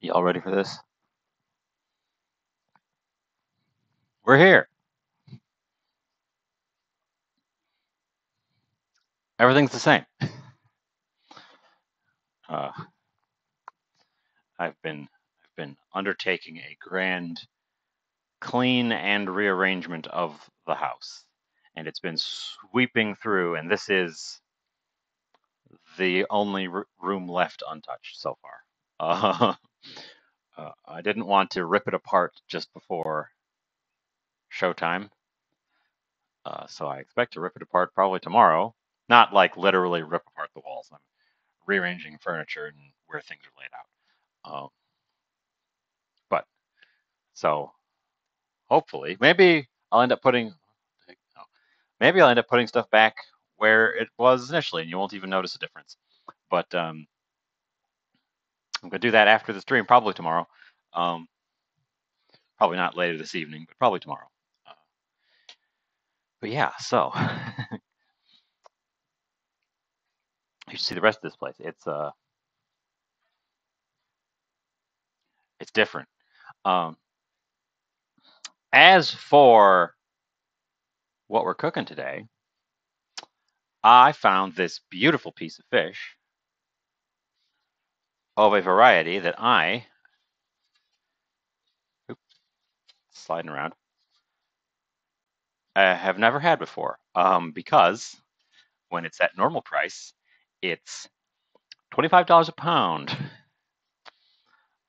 Y'all ready for this? We're here. Everything's the same. Uh, I've been undertaking a grand clean and rearrangement of the house, and it's been sweeping through, and this is the only room left untouched so far. Uh, I didn't want to rip it apart just before showtime, so I expect to rip it apart probably tomorrow. Not like literally rip apart the walls. I'm rearranging furniture and where things are laid out. But so hopefully, maybe I'll end up putting stuff back where it was initially, and you won't even notice a difference. But I'm gonna do that after the stream, probably tomorrow. Um, Probably not later this evening, but probably tomorrow. Uh, but yeah, so you should see the rest of this place. It's different. Um, as for what we're cooking today, I found this beautiful piece of fish of a variety that sliding around, have never had before. Because when it's at normal price, it's $25 a pound.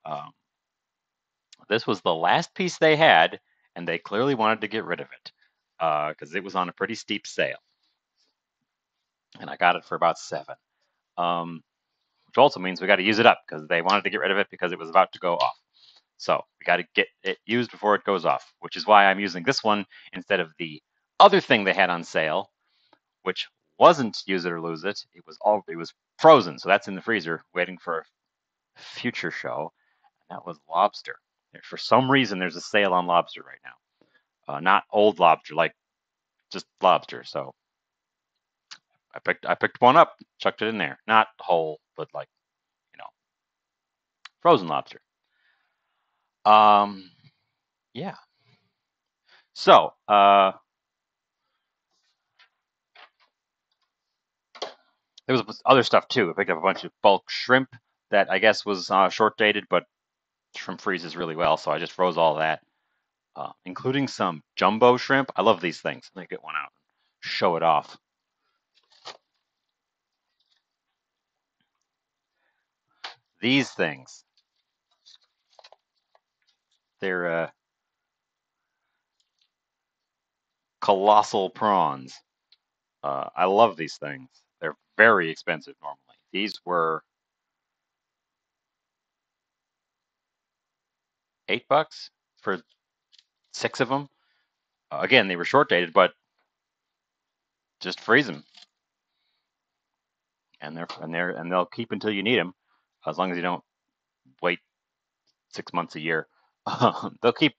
Um, this was the last piece they had, and they clearly wanted to get rid of it because it was on a pretty steep sale, and I got it for about $7. Which also means we got to use it up because they wanted to get rid of it because it was about to go off. So we got to get it used before it goes off, which is why I'm using this one instead of the other thing they had on sale, which wasn't use it or lose it. It was frozen, so that's in the freezer waiting for a future show. And that was lobster. For some reason, there's a sale on lobster right now. Not old lobster, like just lobster. So I picked one up, chucked it in there. Not whole, but like, you know, frozen lobster. Um, yeah. So, there was other stuff too. I picked up a bunch of bulk shrimp that I guess was short dated, but shrimp freezes really well, so I just froze all that, including some jumbo shrimp. I love these things. Let me get one out and show it off. These things, they're colossal prawns. I love these things. They're very expensive normally. These were $8 for 6 of them. Again, they were short dated, but just freeze them, and they'll keep until you need them, as long as you don't wait 6 months a year. They'll keep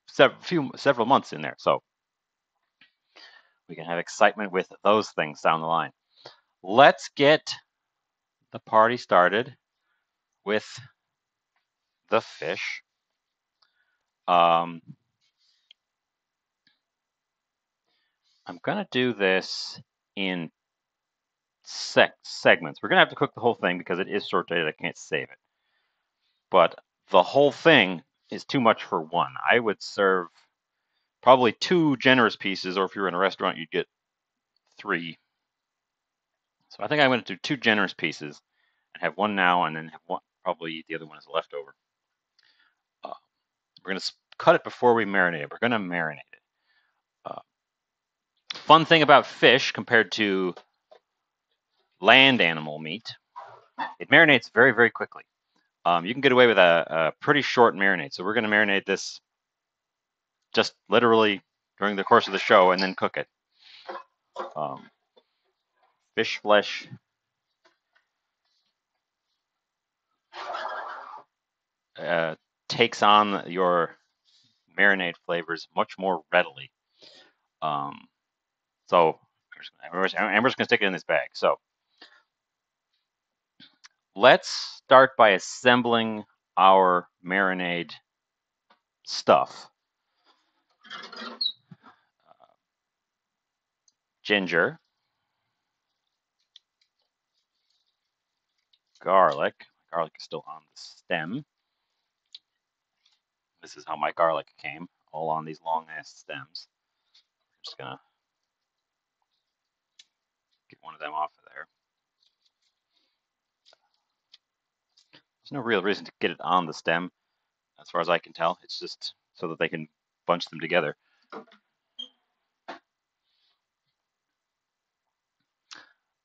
several months in there, so we can have excitement with those things down the line. Let's get the party started with the fish. I'm gonna do this in segments. We're gonna have to cook the whole thing because it is short dated. I can't save it, but the whole thing is too much for one. I would serve probably 2 generous pieces, or if you're in a restaurant, you'd get 3. So I think I'm going to do 2 generous pieces and have one now, and then have one, probably the other one as a leftover. We're going to cut it before we marinate it. We're going to marinate it. Fun thing about fish compared to land animal meat, it marinates very, very quickly. You can get away with a pretty short marinade. So we're going to marinate this just literally during the course of the show and then cook it. Fish flesh takes on your marinade flavors much more readily. So I'm just going to stick it in this bag. So let's start by assembling our marinade stuff. Ginger, garlic. Garlic is still on the stem. This is how my garlic came, all on these long ass stems. I'm just gonna get one of them off of there. There's no real reason to get it on the stem, as far as I can tell. It's just so that they can bunch them together.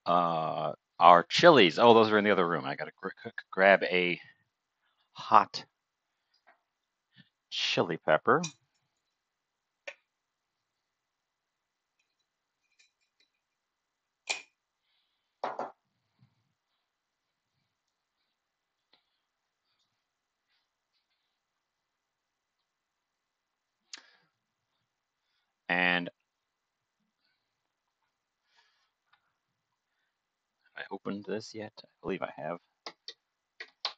Our chilies. Oh, those are in the other room. I gotta grab a hot chili pepper. And I opened this yet? I believe I have.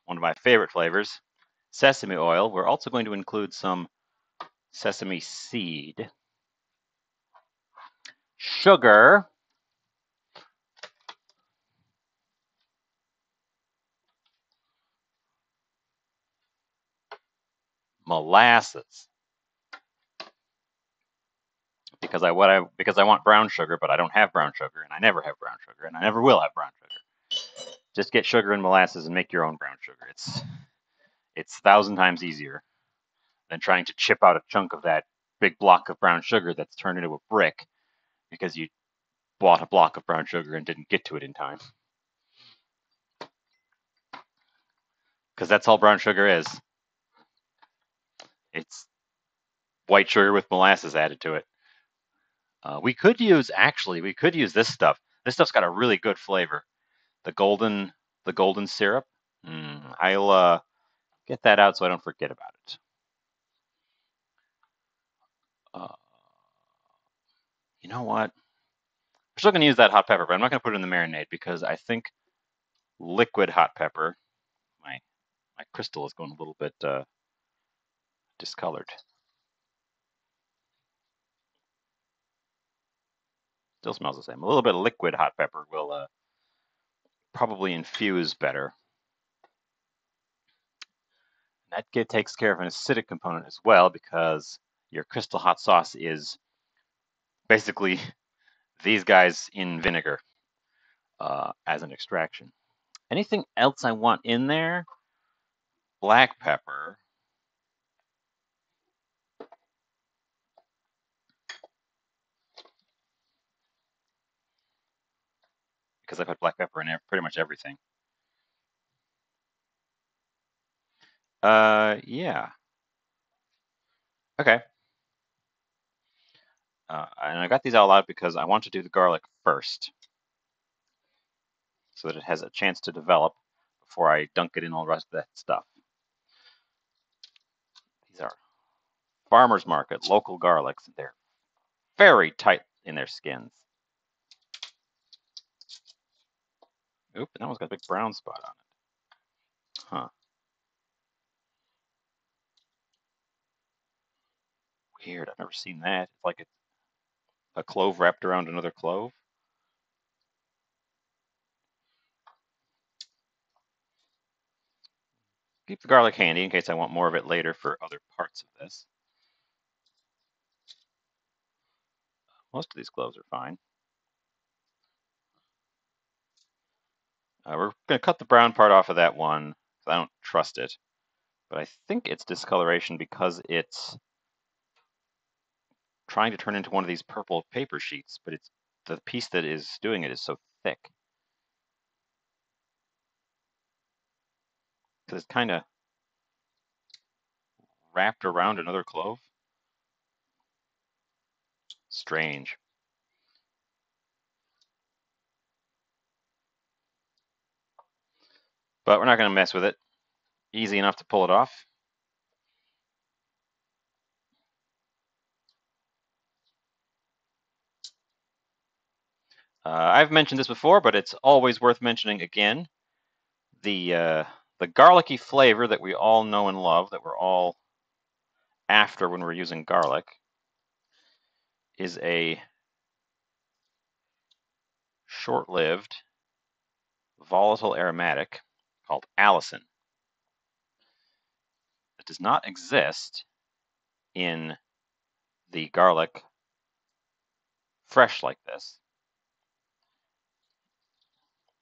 One of my favorite flavors, sesame oil. We're also going to include some sesame seed, sugar, molasses, because I want brown sugar, but I don't have brown sugar, and I never have brown sugar, and I never will have brown sugar. Just get sugar and molasses and make your own brown sugar. It's 1,000 times easier than trying to chip out a chunk of that big block of brown sugar that's turned into a brick because you bought a block of brown sugar and didn't get to it in time. Because that's all brown sugar is. It's white sugar with molasses added to it. We could use this stuff. This stuff's got a really good flavor. The golden syrup. I'll get that out so I don't forget about it. You know what? We're still going to use that hot pepper, but I'm not going to put it in the marinade because I think liquid hot pepper, my crystal is going a little bit discolored. Still smells the same. A little bit of liquid hot pepper will probably infuse better. That takes care of an acidic component as well because your crystal hot sauce is basically these guys in vinegar as an extraction. Anything else I want in there? Black pepper. Because I put black pepper in pretty much everything. Yeah. Okay. And I got these all out because I want to do the garlic first so that it has a chance to develop before I dunk it in all the rest of that stuff. These are farmer's market, local garlics. They're very tight in their skins. Oop, that one's got a big brown spot on it. Huh. Weird, I've never seen that. It's like a clove wrapped around another clove. Keep the garlic handy in case I want more of it later for other parts of this. Most of these cloves are fine. We're going to cut the brown part off of that one because I don't trust it. But I think it's discoloration because it's trying to turn into one of these purple paper sheets, but it's the piece that is doing it is so thick. Because it's kind of wrapped around another clove. Strange. But we're not going to mess with it. Easy enough to pull it off. I've mentioned this before, but it's always worth mentioning again. The the garlicky flavor that we all know and love, that we're all after when we're using garlic, is a short-lived volatile aromatic called allicin. It does not exist in the garlic fresh like this.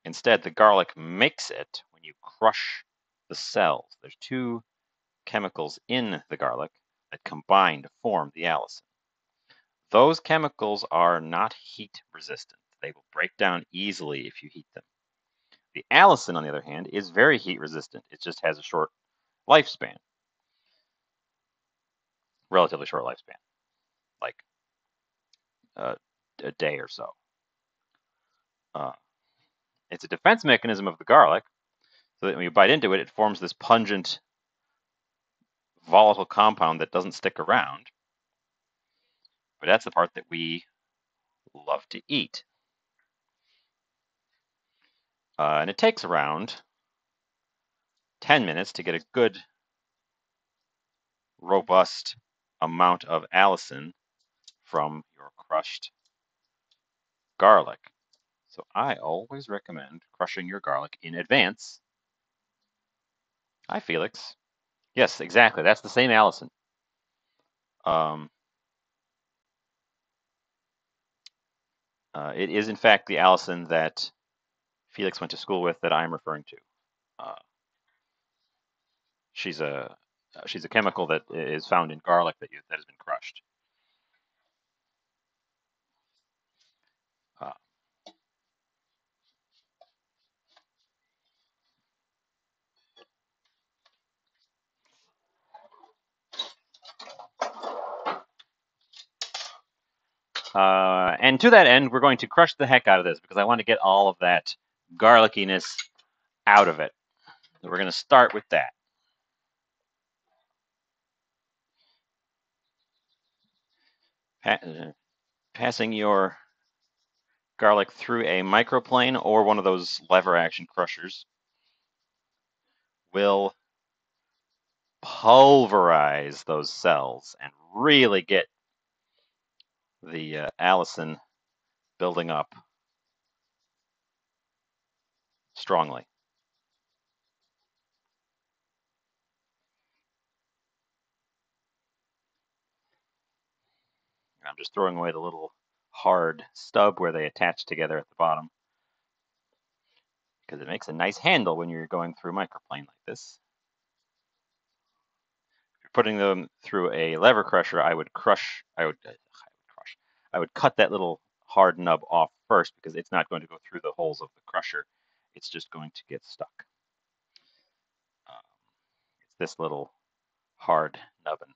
Instead, the garlic makes it when you crush the cells. There's two chemicals in the garlic that combine to form the allicin. Those chemicals are not heat resistant. They will break down easily if you heat them. The allicin, on the other hand, is very heat resistant. It just has a short lifespan, relatively short lifespan, like a day or so. It's a defense mechanism of the garlic, so that when you bite into it, it forms this pungent, volatile compound that doesn't stick around. But that's the part that we love to eat. And it takes around 10 minutes to get a good, robust amount of allicin from your crushed garlic. So I always recommend crushing your garlic in advance. Hi, Felix. Yes, exactly. That's the same allicin. It is, in fact, the allicin that Felix went to school with that I'm referring to. She's a chemical that is found in garlic that has been crushed. And to that end, we're going to crush the heck out of this because I want to get all of that garlickiness out of it. So we're going to start with that. Passing your garlic through a microplane or one of those lever action crushers will pulverize those cells and really get the allicin building up strongly. I'm just throwing away the little hard stub where they attach together at the bottom, because it makes a nice handle when you're going through a microplane like this. If you're putting them through a lever crusher, I would cut that little hard nub off first, because it's not going to go through the holes of the crusher. It's just going to get stuck. It's this little hard nubbin.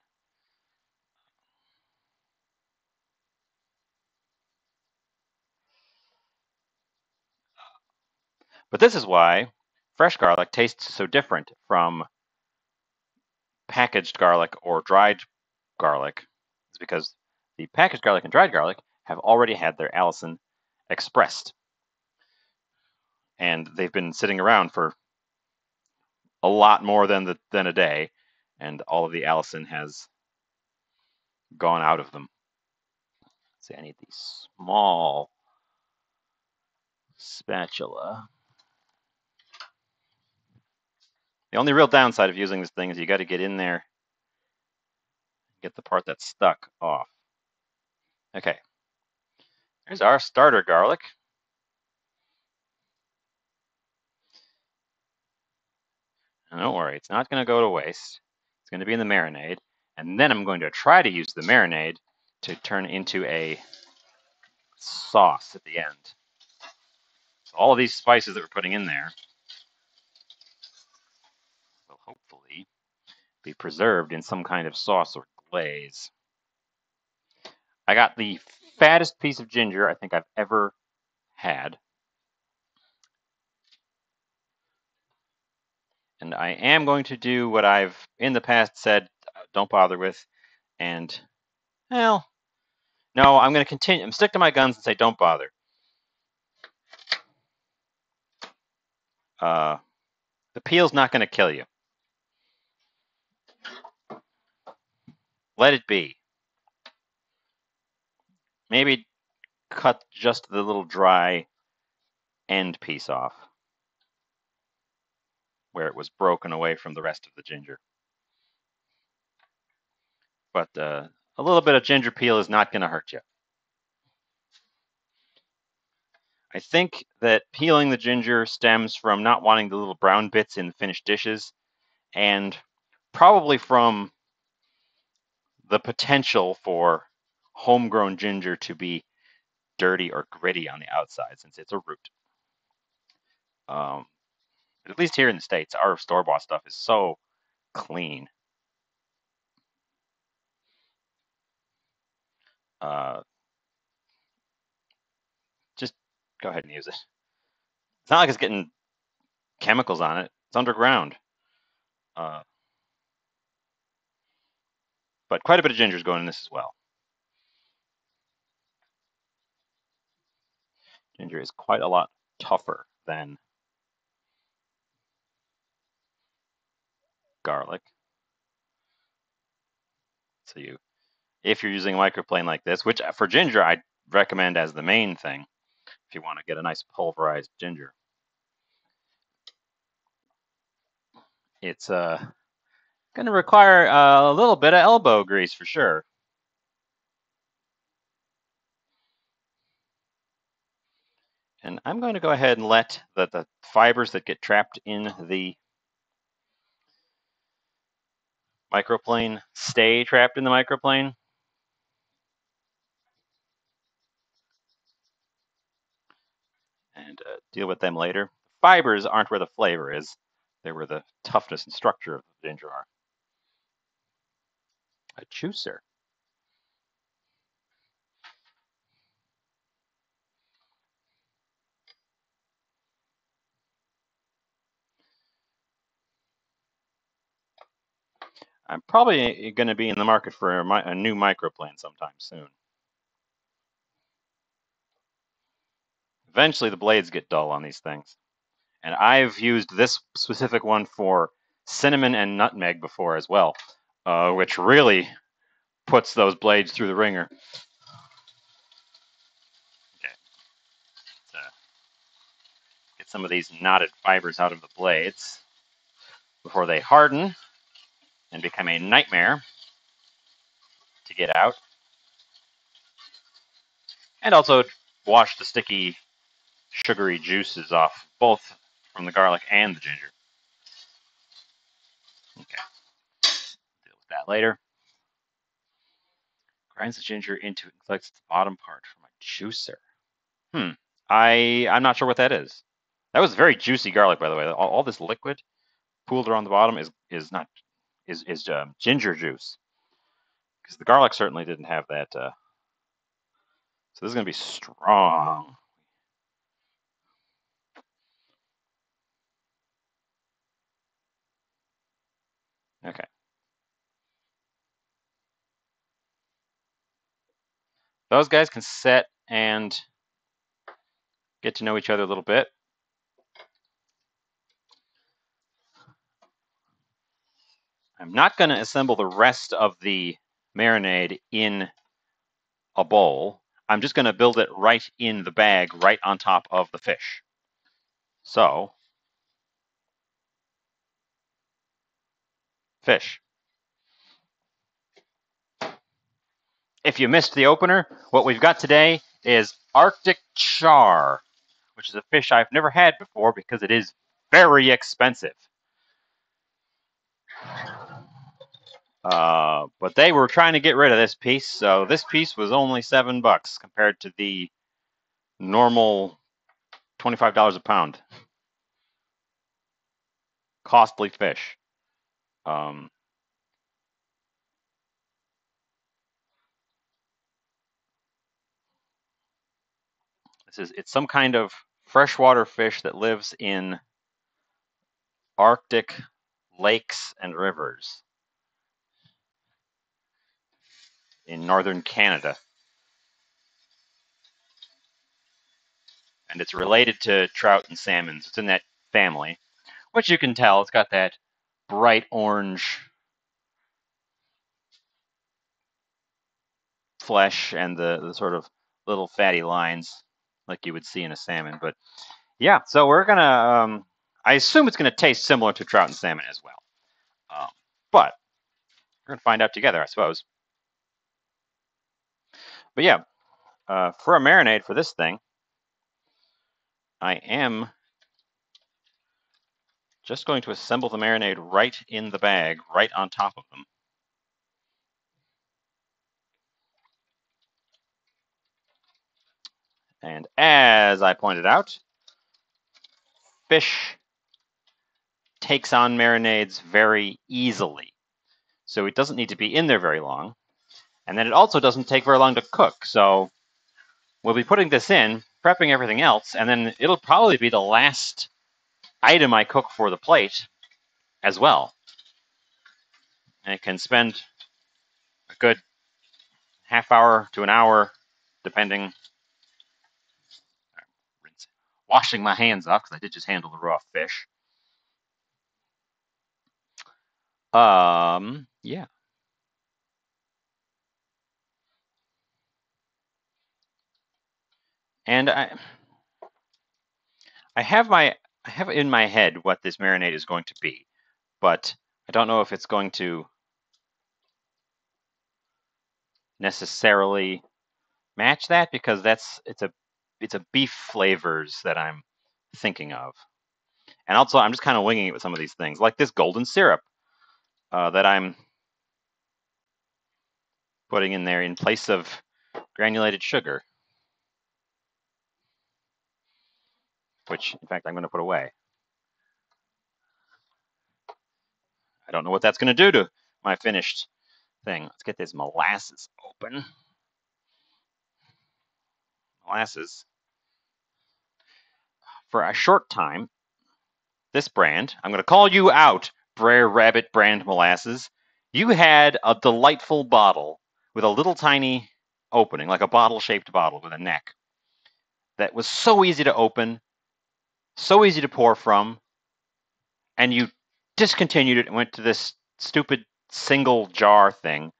But this is why fresh garlic tastes so different from packaged garlic or dried garlic. It's because the packaged garlic and dried garlic have already had their allicin expressed. And they've been sitting around for a lot more than a day, and all of the allicin has gone out of them. See, I need the small spatula. The only real downside of using this thing is you got to get in there, get the part that's stuck off. Okay, there's our starter garlic. And don't worry, it's not going to go to waste. It's going to be in the marinade, and then I'm going to try to use the marinade to turn into a sauce at the end. So all of these spices that we're putting in there will hopefully be preserved in some kind of sauce or glaze. I got the fattest piece of ginger I think I've ever had. And I am going to do what I've in the past said don't bother with. And, well, no, I'm going to continue. I'm stick to my guns and say don't bother. The peel's not going to kill you. Let it be. Maybe cut just the little dry end piece off where it was broken away from the rest of the ginger. But a little bit of ginger peel is not going to hurt you. I think that peeling the ginger stems from not wanting the little brown bits in the finished dishes, and probably from the potential for homegrown ginger to be dirty or gritty on the outside, since it's a root. At least here in the States, our store-bought stuff is so clean. Just go ahead and use it. It's not like it's getting chemicals on it. It's underground. But quite a bit of ginger is going in this as well. Ginger is quite a lot tougher than garlic. So if you're using a microplane like this, which for ginger I recommend as the main thing, if you want to get a nice pulverized ginger, it's going to require a little bit of elbow grease for sure. And I'm going to go ahead and let the fibers that get trapped in the microplane stay trapped in the microplane. And deal with them later. Fibers aren't where the flavor is. They're where the toughness and structure of the ginger are. A juicer. I'm probably going to be in the market for a new microplane sometime soon. Eventually, the blades get dull on these things. And I've used this specific one for cinnamon and nutmeg before as well, which really puts those blades through the ringer. Okay. Let's get some of these knotted fibers out of the blades before they harden and become a nightmare to get out. And also wash the sticky, sugary juices off, both from the garlic and the ginger. Okay. Deal with that later. Grinds the ginger into it and collects the bottom part from a juicer. I'm not sure what that is. That was very juicy garlic, by the way. All this liquid pooled around the bottom is ginger juice, because the garlic certainly didn't have that. So this is going to be strong. Okay. Those guys can sit and get to know each other a little bit. I'm not going to assemble the rest of the marinade in a bowl. I'm just going to build it right in the bag, right on top of the fish. So, fish. If you missed the opener, what we've got today is Arctic char, which is a fish I've never had before because it is very expensive. But they were trying to get rid of this piece, so this piece was only $7 compared to the normal $25 a pound. Costly fish. It's some kind of freshwater fish that lives in Arctic lakes and rivers in northern Canada. And it's related to trout and salmon. It's in that family. which you can tell it's got that bright orange flesh and the sort of little fatty lines like you would see in a salmon. But yeah, so we're gonna. I assume it's gonna taste similar to trout and salmon as well. But we're gonna find out together, I suppose. But yeah, for a marinade for this thing, I am just going to assemble the marinade right in the bag, right on top of them. And as I pointed out, fish takes on marinades very easily. So it doesn't need to be in there very long. And then it also doesn't take very long to cook. So we'll be putting this in, prepping everything else, and then it'll probably be the last item I cook for the plate as well. And it can spend a good half hour to an hour, depending. Washing my hands off because I did just handle the raw fish. Yeah. And I have in my head what this marinade is going to be, but I don't know if it's going to necessarily match that because it's a beef flavors that I'm thinking of. And also, I'm just kind of winging it with some of these things, like this golden syrup that I'm putting in there in place of granulated sugar, which, in fact, I'm going to put away. I don't know what that's going to do to my finished thing. Let's get this molasses open. Molasses. For a short time, this brand, I'm going to call you out, Brer Rabbit brand molasses. You had a delightful bottle with a little tiny opening, like a bottle-shaped bottle with a neck, that was so easy to open, so easy to pour from, and you discontinued it and went to this stupid single jar thing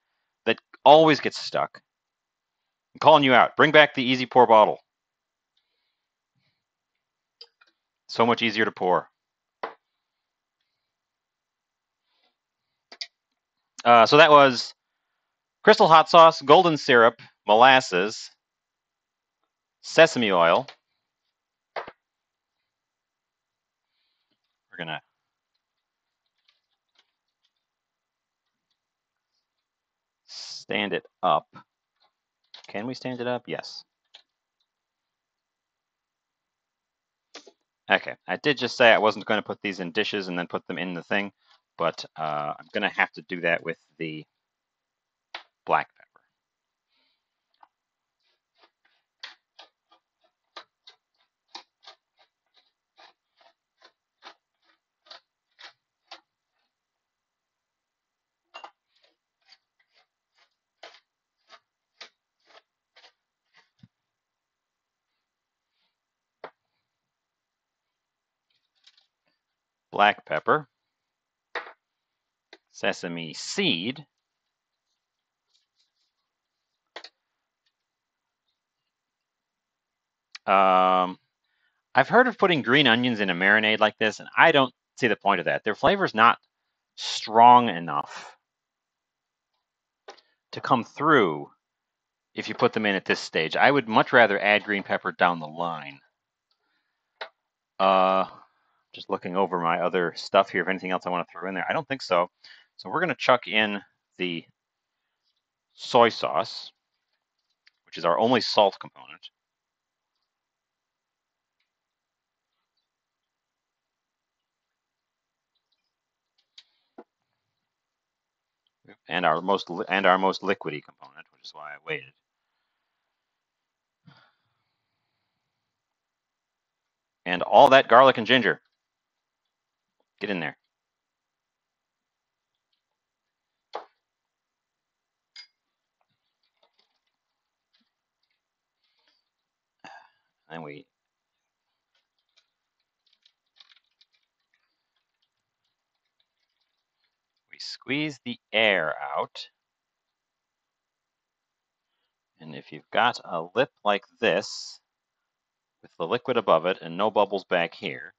that always gets stuck. I'm calling you out. Bring back the easy pour bottle. So much easier to pour. So that was crystal hot sauce, golden syrup, molasses, sesame oil. We're going to stand it up. Can we stand it up? Yes. Okay, I did just say I wasn't going to put these in dishes and then put them in the thing, but I'm going to have to do that with the black pepper. Black pepper, sesame seed, I've heard of putting green onions in a marinade like this, and I don't see the point of that. Their flavor's not strong enough to come through if you put them in at this stage. I would much rather add green pepper down the line. Just looking over my other stuff here, if anything else I want to throw in there. I don't think so. So we're going to chuck in the soy sauce, which is our only salt component. And our most liquidy component, which is why I waited. And all that garlic and ginger. Get in there. And we squeeze the air out. And if you've got a lip like this, with the liquid above it and no bubbles back here,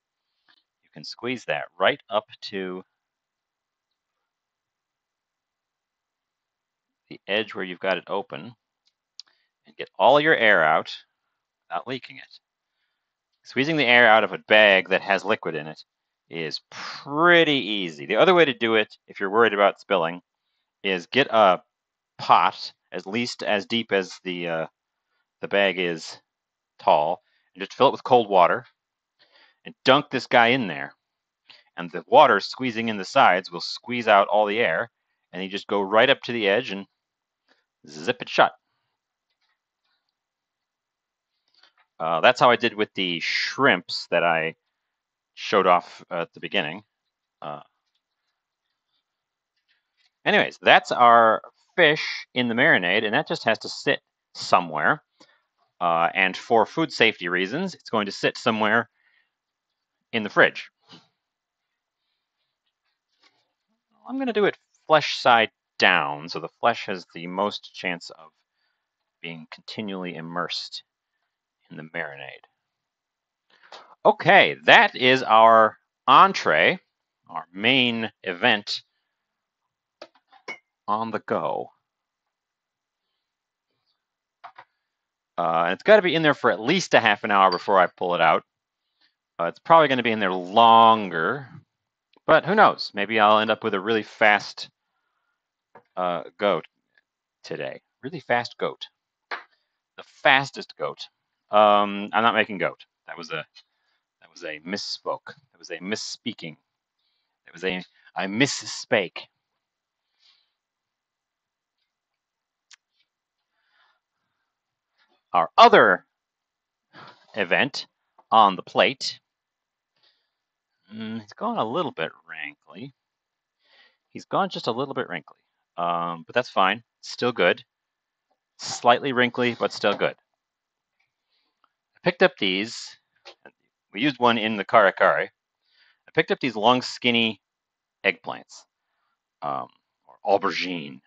you can squeeze that right up to the edge where you've got it open and get all your air out without leaking it. Squeezing the air out of a bag that has liquid in it is pretty easy. The other way to do it, if you're worried about spilling, is get a pot at least as deep as the bag is tall, and just fill it with cold water and dunk this guy in there. And the water squeezing in the sides will squeeze out all the air, and you just go right up to the edge and zip it shut. That's how I did with the shrimps that I showed off at the beginning. Anyways, that's our fish in the marinade, and that just has to sit somewhere. And for food safety reasons, it's going to sit somewhere in the fridge. I'm going to do it flesh side down, so the flesh has the most chance of being continually immersed in the marinade. Okay, that is our entree, our main event on the go. And it's got to be in there for at least a half an hour before I pull it out. It's probably going to be in there longer, but who knows? Maybe I'll end up with a really fast goat today. Really fast goat. The fastest goat. I'm not making goat. That was a misspoke. That was a misspeaking. I misspake. Our other event on the plate. He's gone a little bit wrinkly. He's gone just a little bit wrinkly. But that's fine. Still good. Slightly wrinkly, but still good. I picked up these. We used one in the kare kare. I picked up these long, skinny eggplants, or aubergine.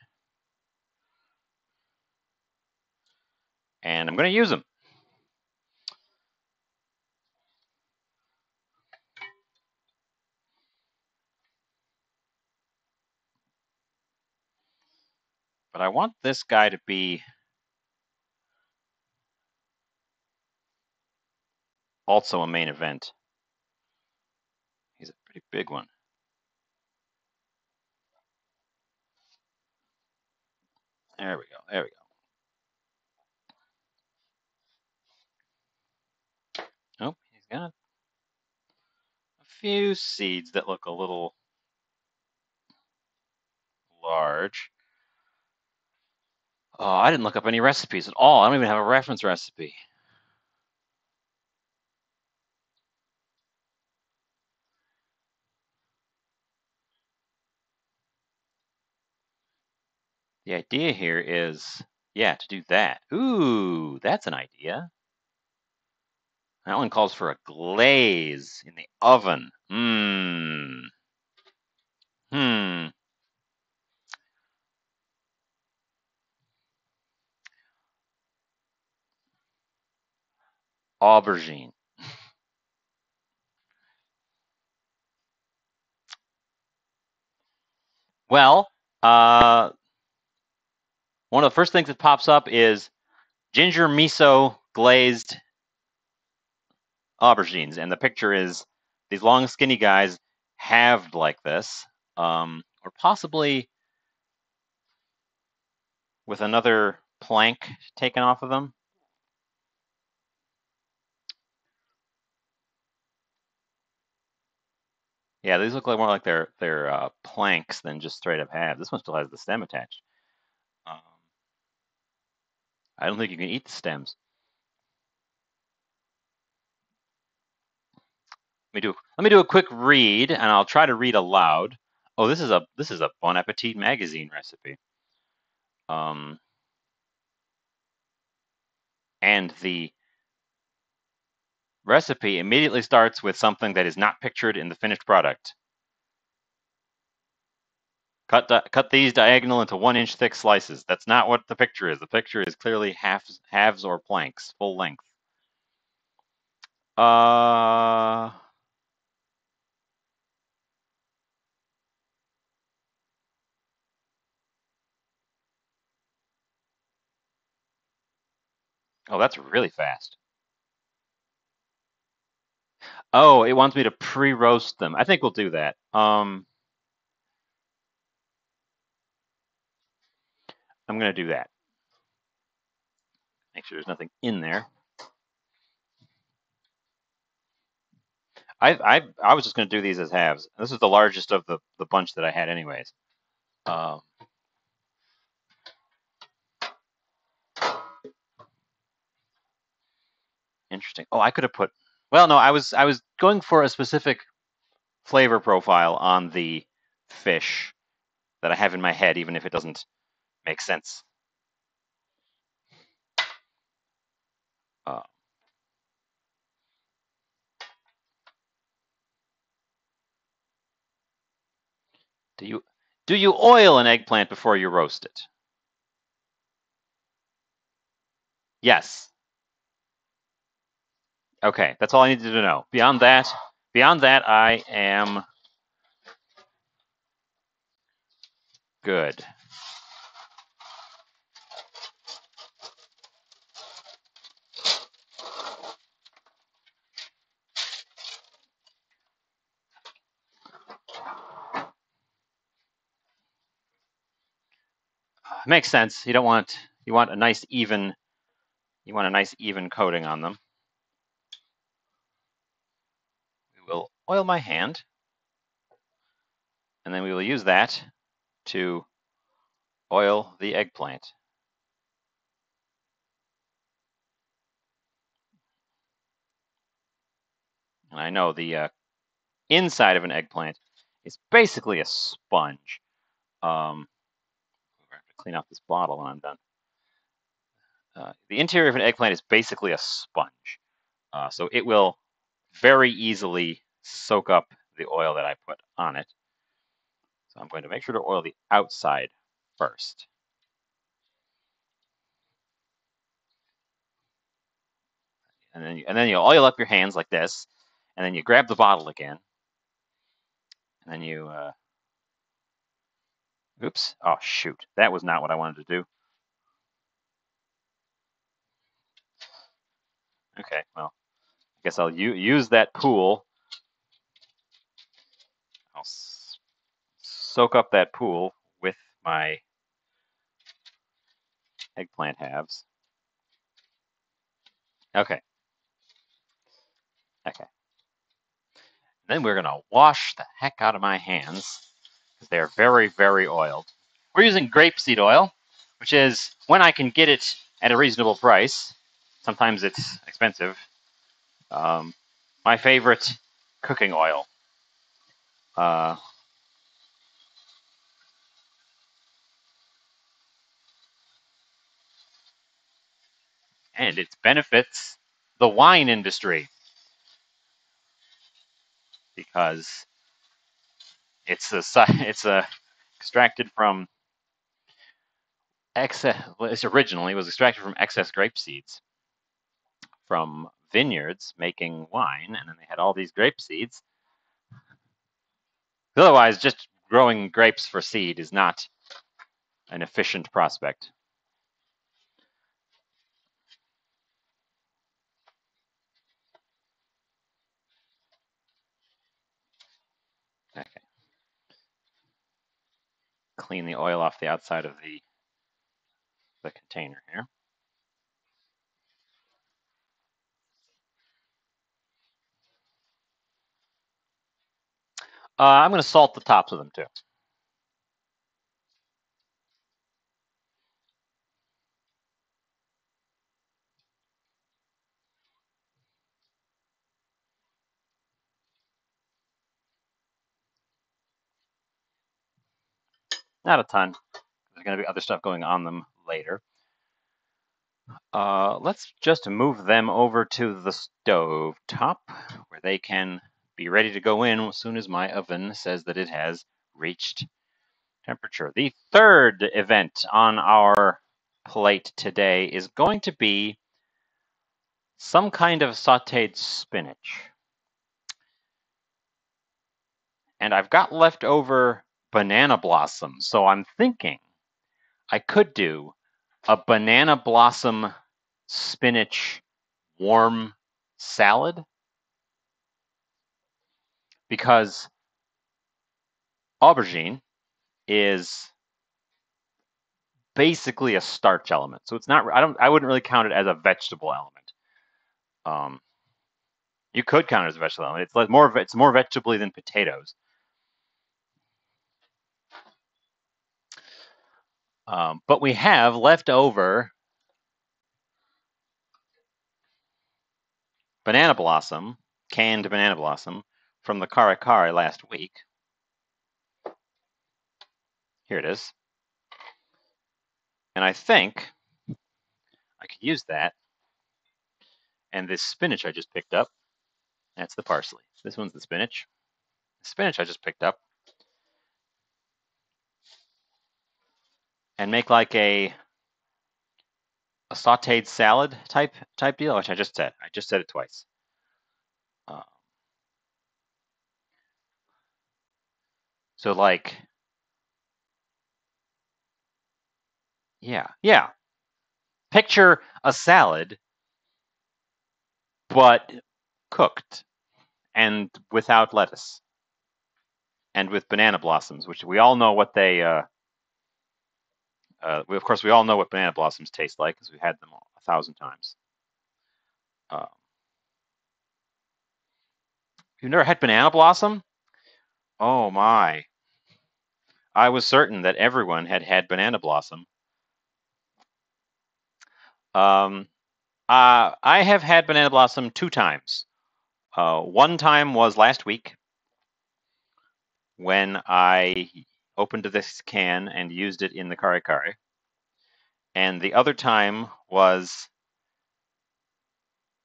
And I'm going to use them. But I want this guy to be also a main event. He's a pretty big one. There we go. There we go. Oh, he's got a few seeds that look a little large. Oh, I didn't look up any recipes at all. I don't even have a reference recipe. The idea here is, yeah, to do that. Ooh, that's an idea. That one calls for a glaze in the oven. Aubergine. Well, one of the first things that pops up is ginger miso glazed aubergines, and the picture is these long, skinny guys halved like this, or possibly with another plank taken off of them. Yeah, these look like more like they're planks than just straight up halves. This one still has the stem attached. I don't think you can eat the stems. Let me do a quick read, and I'll try to read aloud. Oh, this is a Bon Appetit magazine recipe. And the recipe immediately starts with something that is not pictured in the finished product. Cut these diagonal into 1-inch thick slices. That's not what the picture is. The picture is clearly halves or planks, full length. Oh, that's really fast. Oh, it wants me to pre-roast them. I think we'll do that. I'm gonna do that. Make sure there's nothing in there. I was just gonna do these as halves. This is the largest of the bunch that I had, anyways. Interesting. Oh, I could have put. Well, no, I was going for a specific flavor profile on the fish that I have in my head, even if it doesn't make sense. Uh, do you oil an eggplant before you roast it? Yes. Okay, that's all I needed to know. Beyond that, I am good. Makes sense. You want a nice even coating on them. We will oil my hand, and then we will use that to oil the eggplant. And I know the inside of an eggplant is basically a sponge. I have to clean out this bottle when I'm done. The interior of an eggplant is basically a sponge. So it will very easily soak up the oil that I put on it. So I'm going to make sure to oil the outside first. And then you oil up your hands like this, and then you grab the bottle again, and then you, oops, oh shoot, that was not what I wanted to do. Okay, well, I guess I'll use that pool. I'll soak up that pool with my eggplant halves. Okay. Then we're gonna wash the heck out of my hands because they're very, very oiled. We're using grapeseed oil, which is when I can get it at a reasonable price. Sometimes it's expensive. My favorite cooking oil. And it benefits the wine industry because it's extracted from excess. Well, it originally was extracted from excess grape seeds from vineyards making wine, and then they had all these grape seeds. Otherwise, just growing grapes for seed is not an efficient prospect. Okay. Clean the oil off the outside of the container here. I'm going to salt the tops of them too. Not a ton. There's going to be other stuff going on them later. Let's just move them over to the stove top where they can be ready to go in as soon as my oven says that it has reached temperature. The third event on our plate today is going to be some kind of sauteed spinach. And I've got leftover banana blossoms, so I'm thinking I could do a banana blossom spinach warm salad, because aubergine is basically a starch element. So it's not, I wouldn't really count it as a vegetable element. You could count it as a vegetable element. It's more vegetable than potatoes. But we have leftover banana blossom, canned banana blossom from the kare kare last week. Here it is. And I think I could use that. And this spinach I just picked up, that's the parsley. This one's the spinach. The spinach I just picked up. And make like a sauteed salad type deal, which I just said. I just said it twice. So like, yeah. Picture a salad, but cooked and without lettuce, and with banana blossoms, which we all know what they. We all know what banana blossoms taste like because we've had them 1,000 times. You've never had banana blossom? Oh my! I was certain that everyone had had banana blossom. I have had banana blossom 2 times. One time was last week when I opened this can and used it in the kare kare. And the other time was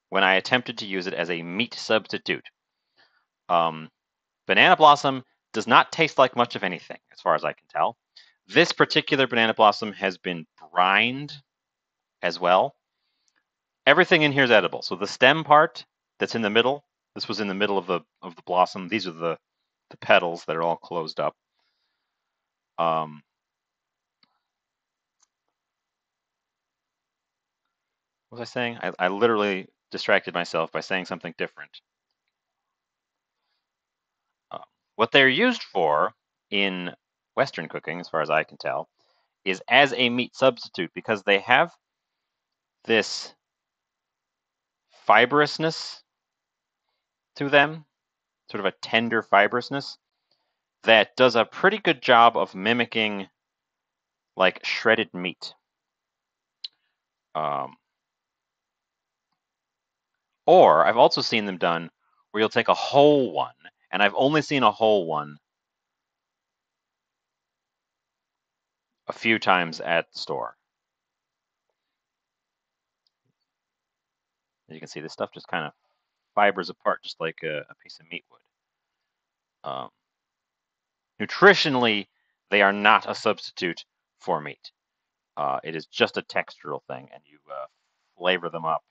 when I attempted to use it as a meat substitute. Banana blossom does not taste like much of anything, as far as I can tell. This particular banana blossom has been brined as well. Everything in here is edible. So the stem part that's in the middle, this was in the middle of the blossom. These are the petals that are all closed up. What was I saying? I literally distracted myself by saying something different. What they're used for in Western cooking, as far as I can tell, is as a meat substitute, because they have this fibrousness to them, sort of a tender fibrousness, that does a pretty good job of mimicking like shredded meat. Or I've also seen them done where you'll take a whole one, and I've only seen a whole one a few times at the store. As you can see, this stuff just kind of fibers apart just like a piece of meat would. Nutritionally, they are not a substitute for meat. It is just a textural thing, and you flavor them up.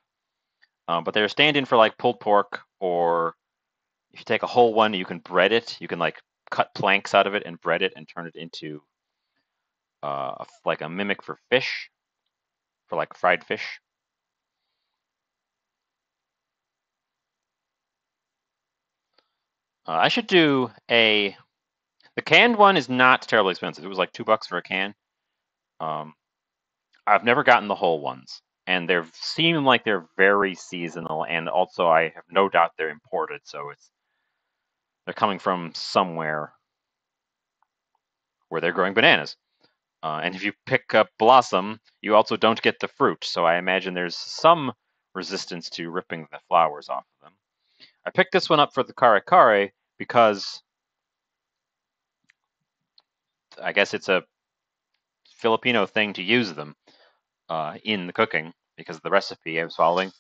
But they're stand-in for like pulled pork, or if you take a whole one, you can bread it. You can like cut planks out of it and bread it and turn it into like a mimic for fish, for like fried fish. I should do the canned one is not terribly expensive. It was like $2 for a can. I've never gotten the whole ones, and they seem like they're very seasonal, and also I have no doubt they're imported, so they're coming from somewhere where they're growing bananas. And if you pick up blossom, you also don't get the fruit, so I imagine there's some resistance to ripping the flowers off of them. I picked this one up for the kare kare because I guess it's a Filipino thing to use them in the cooking, because the recipe I was following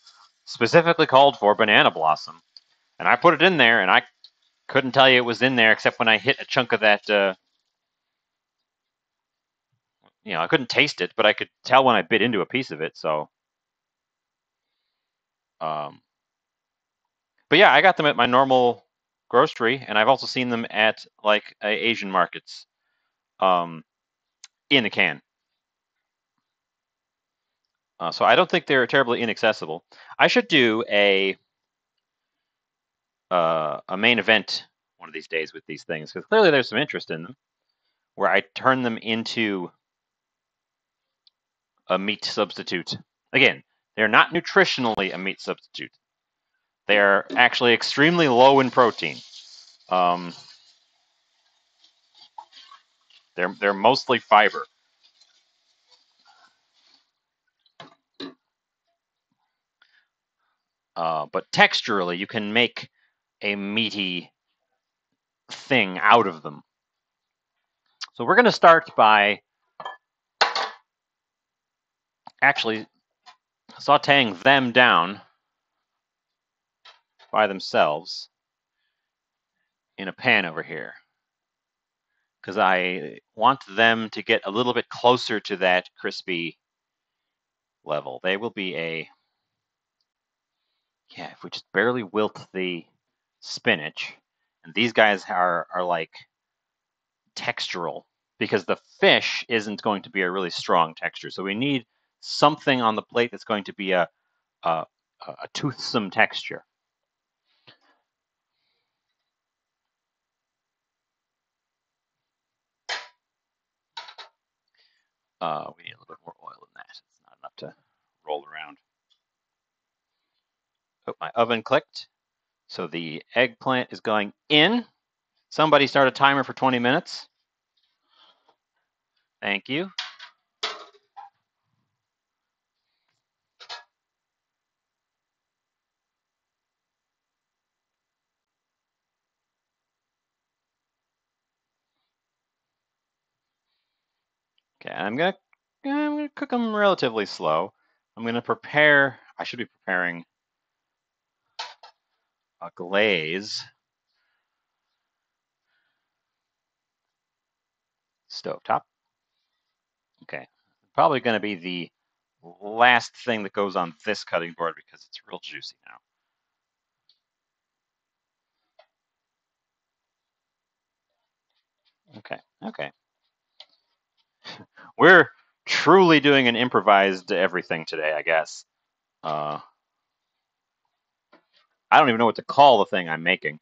specifically called for banana blossom. And I put it in there, and I couldn't tell you it was in there except when I hit a chunk of that you know, I couldn't taste it, but I could tell when I bit into a piece of it. So, but yeah, I got them at my normal grocery, and I've also seen them at like Asian markets, in a can. So I don't think they're terribly inaccessible. I should do a main event one of these days with these things, because clearly there's some interest in them, where I turn them into a meat substitute. Again, they're not nutritionally a meat substitute. They're actually extremely low in protein. They're mostly fiber. But texturally, you can make a meaty thing out of them. So we're going to start by actually sauteing them down by themselves in a pan over here, because I want them to get a little bit closer to that crispy level. They will be if we just barely wilt the spinach, and these guys are like textural, because the fish isn't going to be a really strong texture. So we need something on the plate that's going to be a toothsome texture. We need a little bit more oil than that. It's not enough to roll around. Oh, my oven clicked. So the eggplant is going in. Somebody start a timer for 20 minutes. Thank you. Okay, I'm gonna cook them relatively slow. I'm gonna prepare. I should be preparing a glaze. Stovetop. Okay, probably gonna be the last thing that goes on this cutting board because it's real juicy now. Okay. We're truly doing an improvised everything today, I guess. I don't even know what to call the thing I'm making.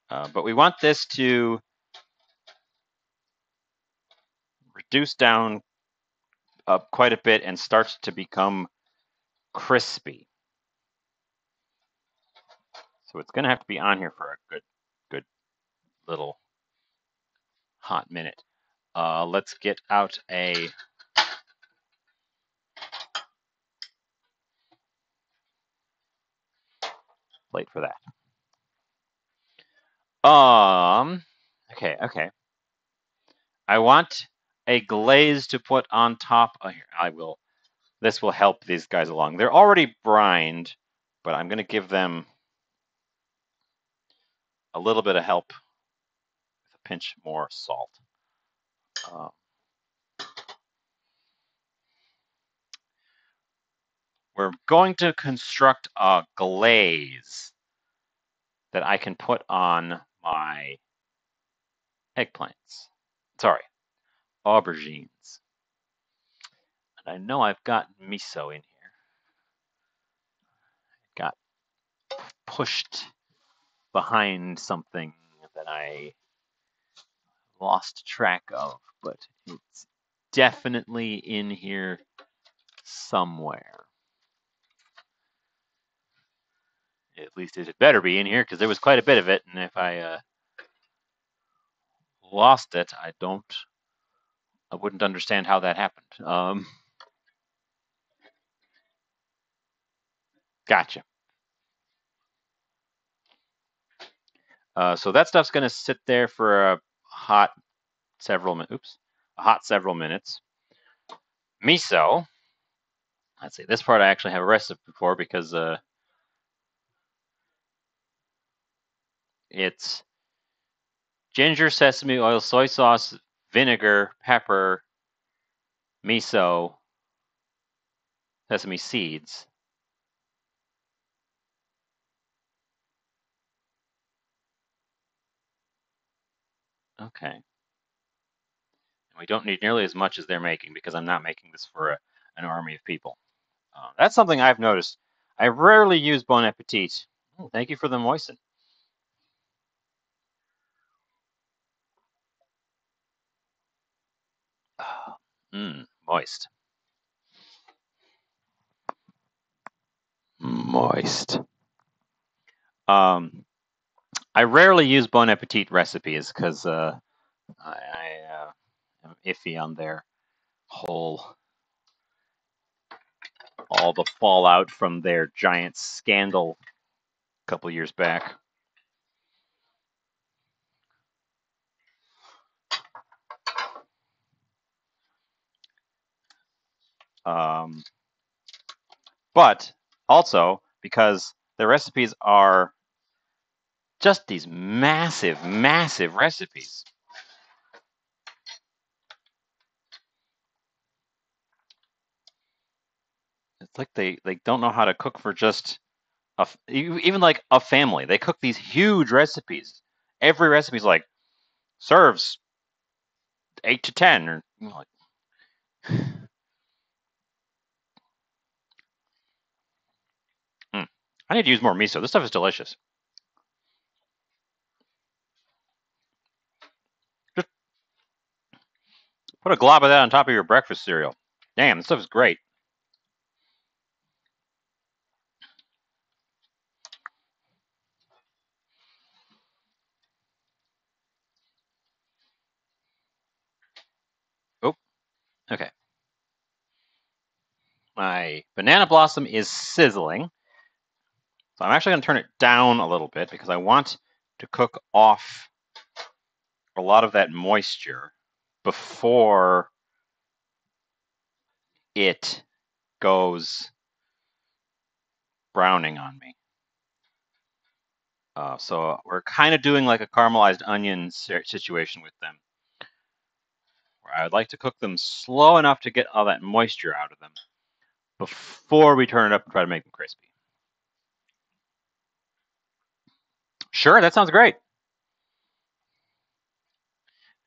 But we want this to reduce down quite a bit and start to become crispy. So it's going to have to be on here for a good little hot minute. Let's get out a plate for that. Okay. I want a glaze to put on top. Oh, here, I will. This will help these guys along. They're already brined, but I'm going to give them a little bit of help with a pinch more salt. We're going to construct a glaze that I can put on my eggplants. Sorry, aubergines. And I know I've got miso in here. It got pushed behind something that I lost track of, but it's definitely in here somewhere. At least it had better be in here, because there was quite a bit of it, and if I lost it, I wouldn't understand how that happened. Gotcha. So that stuff's going to sit there for a hot several minutes. Miso. Let's see. This part I actually have a recipe for, because it's ginger, sesame oil, soy sauce, vinegar, pepper, miso, sesame seeds. Okay. We don't need nearly as much as they're making because I'm not making this for an army of people. That's something I've noticed. I rarely use Bon Appetit. Oh, thank you for the moisten. Moist. Moist. I rarely use Bon Appetit recipes because I am iffy on their whole, all the fallout from their giant scandal a couple years back. But also because the recipes are just these massive, massive recipes. It's like they don't know how to cook for just even like a family. They cook these huge recipes. Every recipe is like serves 8 to 10, or like. I need to use more miso. This stuff is delicious. Just put a glob of that on top of your breakfast cereal. Damn, this stuff is great. Oh, okay. My banana blossom is sizzling. So I'm actually going to turn it down a little bit because I want to cook off a lot of that moisture before it goes browning on me. So we're kind of doing like a caramelized onion situation with them, where I would like to cook them slow enough to get all that moisture out of them before we turn it up and try to make them crispy. Sure, that sounds great.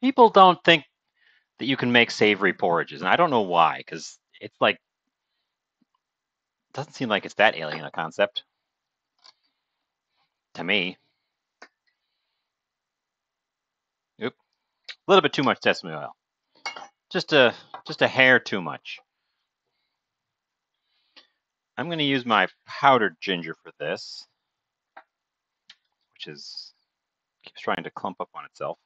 People don't think that you can make savory porridges, and I don't know why, because it's like, doesn't seem like it's that alien a concept to me. Oop, a little bit too much sesame oil, just a hair too much. I'm going to use my powdered ginger for this, which is keeps trying to clump up on itself.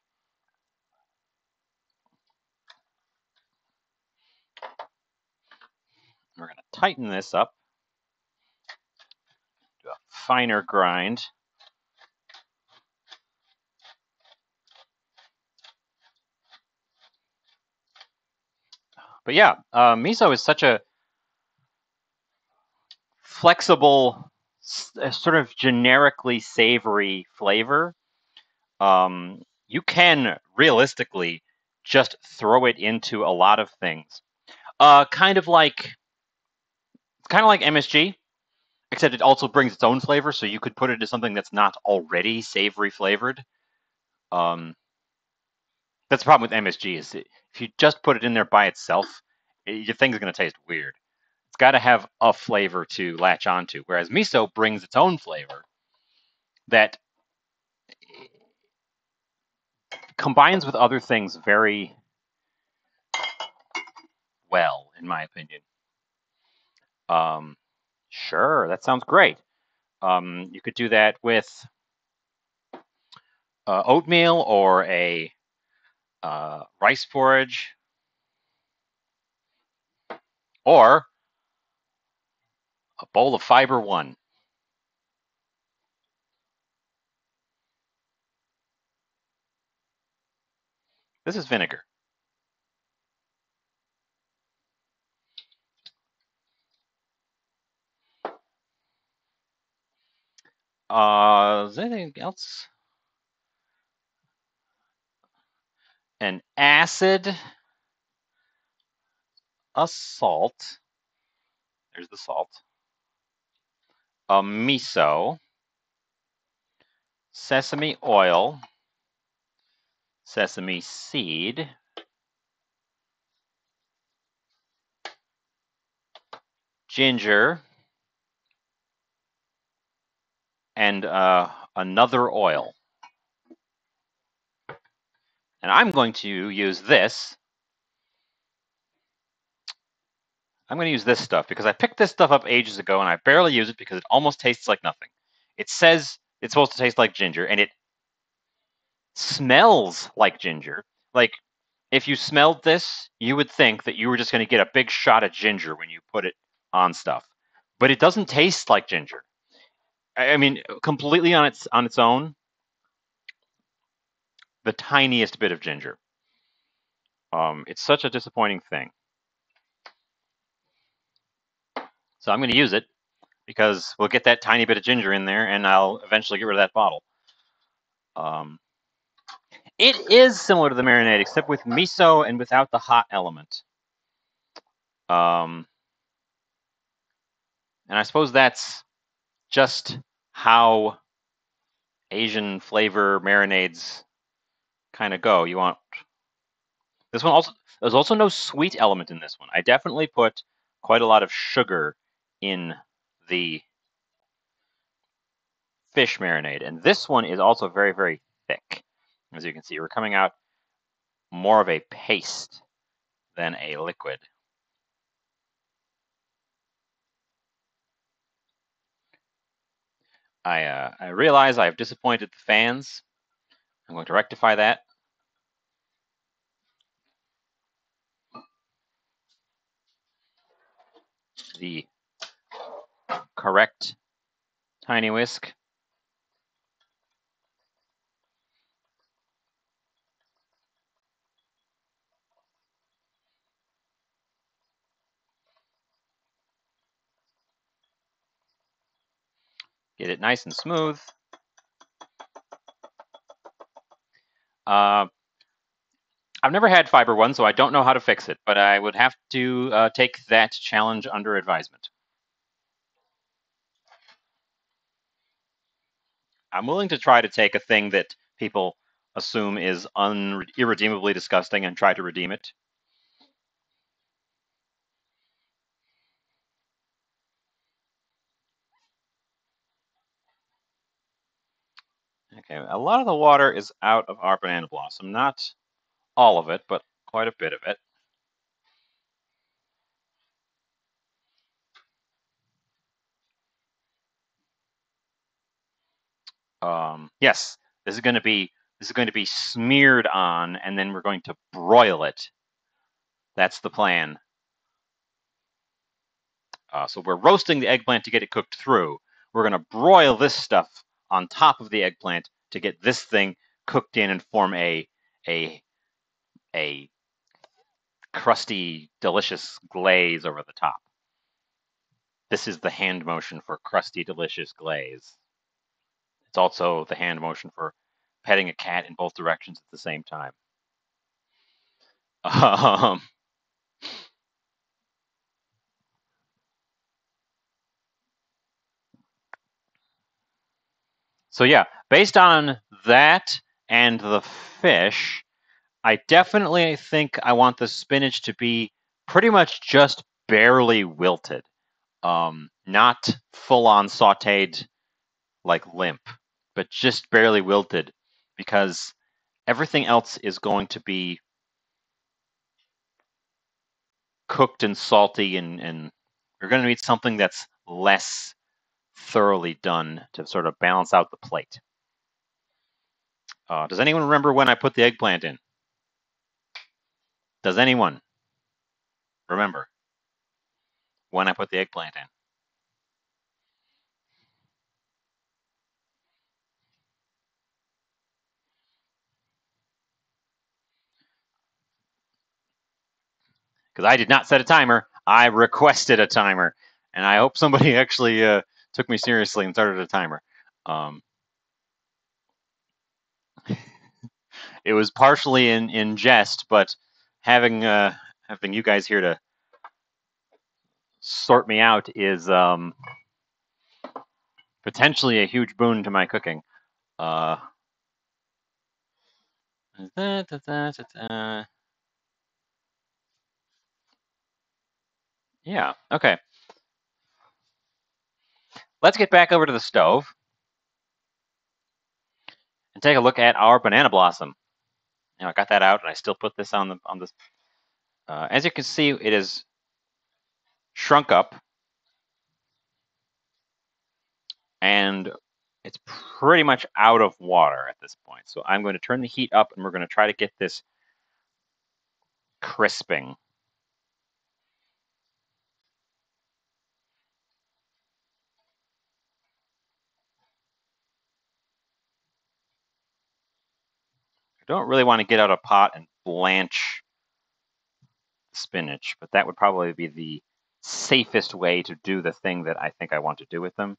We're going to tighten this up, do a finer grind. But yeah, miso is such a flexible, sort of generically savory flavor. You can realistically just throw it into a lot of things. Kind of like MSG, except it also brings its own flavor, so you could put it into something that's not already savory flavored. Um, that's the problem with MSG is if you just put it in there by itself, your thing's going to taste weird. It's got to have a flavor to latch onto, whereas miso brings its own flavor that combines with other things very well, in my opinion. Sure, that sounds great. You could do that with oatmeal or a rice porridge, or a bowl of fiber one. This is vinegar. Is there anything else? an acid, a salt. There's the salt. A miso, sesame oil, sesame seed, ginger, and another oil. And I'm going to use this. I'm going to use this stuff because I picked this stuff up ages ago and I barely use it because it almost tastes like nothing. It says it's supposed to taste like ginger and it smells like ginger. Like, if you smelled this, you would think that you were just going to get a big shot of ginger when you put it on stuff. But it doesn't taste like ginger. I mean, completely on its own, the tiniest bit of ginger. It's such a disappointing thing. So I'm going to use it because we'll get that tiny bit of ginger in there, and I'll eventually get rid of that bottle. It is similar to the marinade, except with miso and without the hot element. And I suppose that's just how Asian flavor marinades kind of go. You want this one also. There's also no sweet element in this one. I definitely put quite a lot of sugar in the fish marinade, and this one is also very, very thick. As you can see, we're coming out more of a paste than a liquid. I realize I've disappointed the fans. I'm going to rectify that. The correct tiny whisk. Get it nice and smooth. I've never had fiber one, so I don't know how to fix it, but I would have to take that challenge under advisement. I'm willing to try to take a thing that people assume is irredeemably disgusting and try to redeem it. Okay, a lot of the water is out of our banana blossom. Not all of it, but quite a bit of it. Yes, this is going to be smeared on, and then we're going to broil it. That's the plan. So we're roasting the eggplant to get it cooked through. We're going to broil this stuff on top of the eggplant to get this thing cooked in and form a crusty, delicious glaze over the top. This is the hand motion for crusty, delicious glaze. It's also the hand motion for petting a cat in both directions at the same time. So yeah, based on that and the fish, I definitely think I want the spinach to be pretty much just barely wilted, not full on sautéed like limp, but just barely wilted, because everything else is going to be cooked and salty, and we're going to need something that's less thoroughly done to sort of balance out the plate. Does anyone remember when I put the eggplant in? Does anyone remember when I put the eggplant in? Because I did not set a timer. I requested a timer, and I hope somebody actually took me seriously and started a timer. It was partially in jest, but having you guys here to sort me out is potentially a huge boon to my cooking. Uh, yeah. Okay. Let's get back over to the stove and take a look at our banana blossom. I got that out, and I still put this on this. As you can see, it is shrunk up, and it's pretty much out of water at this point. So I'm going to turn the heat up, and we're going to try to get this crisping. I don't really want to get out a pot and blanch spinach, but that would probably be the safest way to do the thing that I think I want to do with them.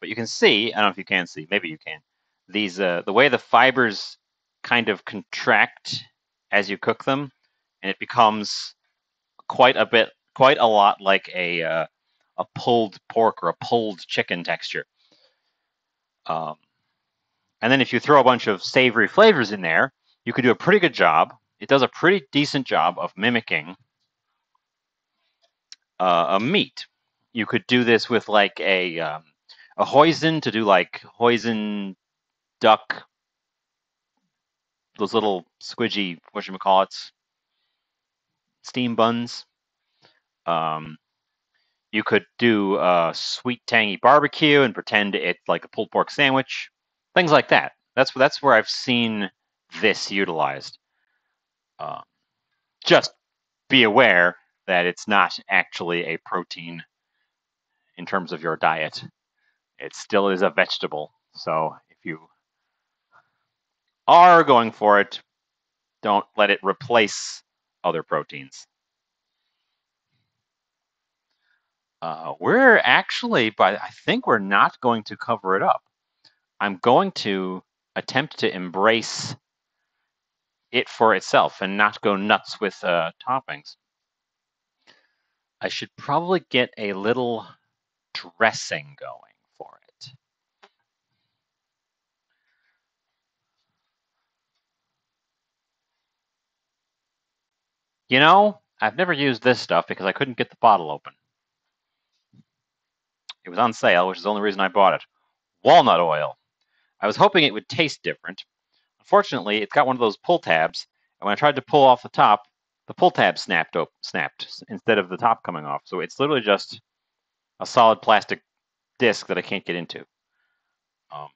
But you can see, I don't know if you can see, maybe you can, these the way the fibers kind of contract as you cook them, and it becomes quite a lot like a pulled pork or a pulled chicken texture. Um, and then if you throw a bunch of savory flavors in there, you could do a pretty good job. It does a pretty decent job of mimicking a meat. You could do this with like a hoisin to do like hoisin duck, those little squidgy whatchamacallits, steam buns. Um, you could do a sweet tangy barbecue and pretend it's like a pulled pork sandwich. Things like that. That's where I've seen this utilized. Um, just be aware that it's not actually a protein in terms of your diet. It still is a vegetable. So if you are going for it, don't let it replace other proteins. We're actually, but I think we're not going to cover it up. I'm going to attempt to embrace it for itself and not go nuts with toppings. I should probably get a little dressing going for it. You know, I've never used this stuff because I couldn't get the bottle open. It was on sale, which is the only reason I bought it. Walnut oil. I was hoping it would taste different. Unfortunately, it's got one of those pull tabs, and when I tried to pull off the top, the pull tab snapped instead of the top coming off. So it's literally just a solid plastic disc that I can't get into. Um,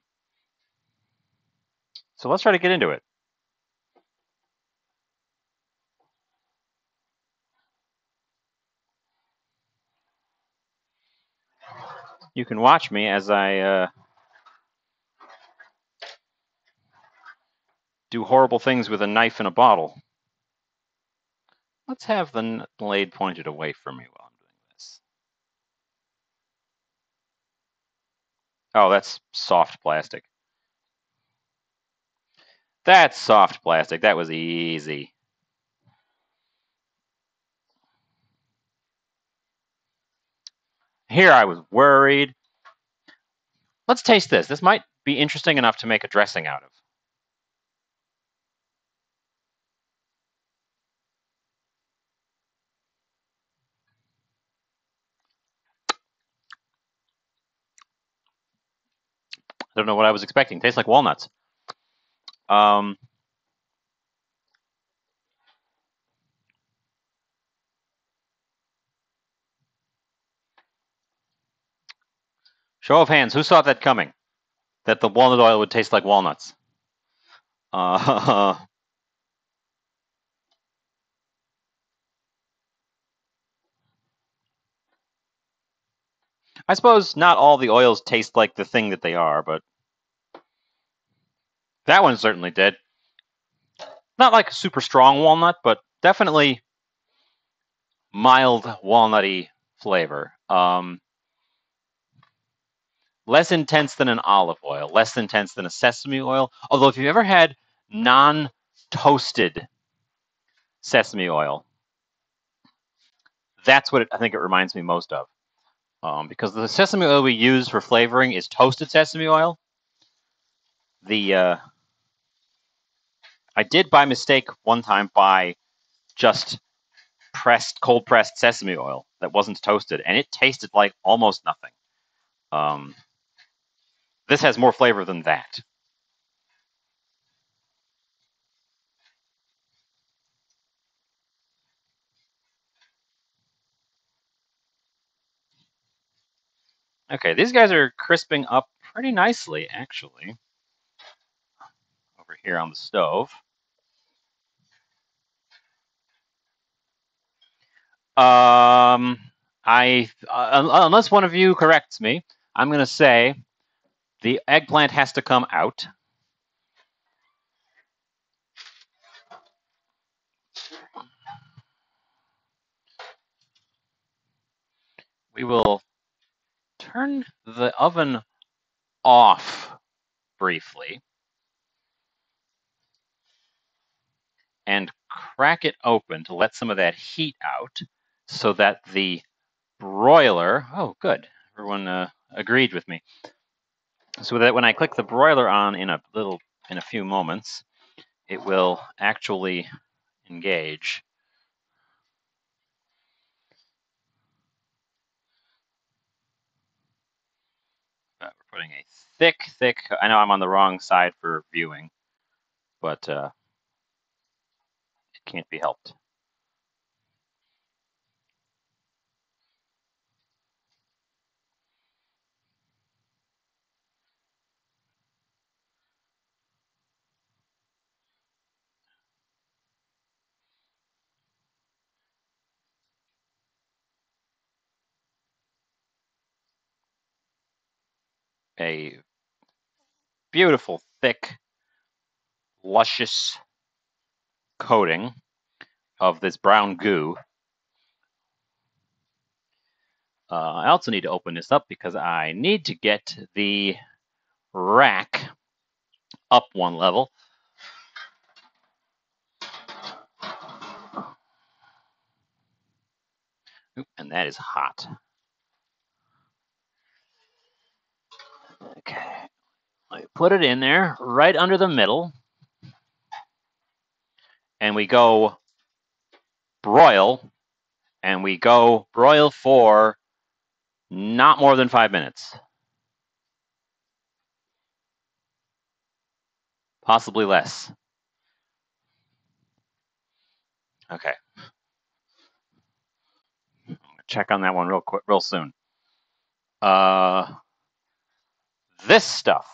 so let's try to get into it. You can watch me as I do horrible things with a knife and a bottle. Let's have the blade pointed away from me while I'm doing this. Oh, that's soft plastic. That's soft plastic. That was easy. Here I was worried. Let's taste this. This might be interesting enough to make a dressing out of. I don't know what I was expecting. Tastes like walnuts. Show of hands, who saw that coming? That the walnut oil would taste like walnuts. I suppose not all the oils taste like the thing that they are, but that one certainly did. Not like a super strong walnut, but definitely mild walnutty flavor. Less intense than an olive oil, less intense than a sesame oil. Although if you've ever had non-toasted sesame oil, that's what I think it reminds me most of. Because the sesame oil we use for flavoring is toasted sesame oil. The I did by mistake one time buy just cold pressed sesame oil that wasn't toasted, and it tasted like almost nothing. This has more flavor than that. Okay, these guys are crisping up pretty nicely, actually, over here on the stove. Unless one of you corrects me, I'm going to say the eggplant has to come out. We will turn the oven off briefly and crack it open to let some of that heat out so that the broiler, oh, good, everyone agreed with me. So that when I click the broiler on in a few moments, it will actually engage. We're putting a thick, I know I'm on the wrong side for viewing, but it can't be helped. A beautiful, thick, luscious coating of this brown goo. I also need to open this up because I need to get the rack up one level. Oop, and that is hot. Okay, I put it in there right under the middle, and we go broil, and we go broil for not more than 5 minutes. Possibly less. Okay. I'm gonna check on that one real soon. This stuff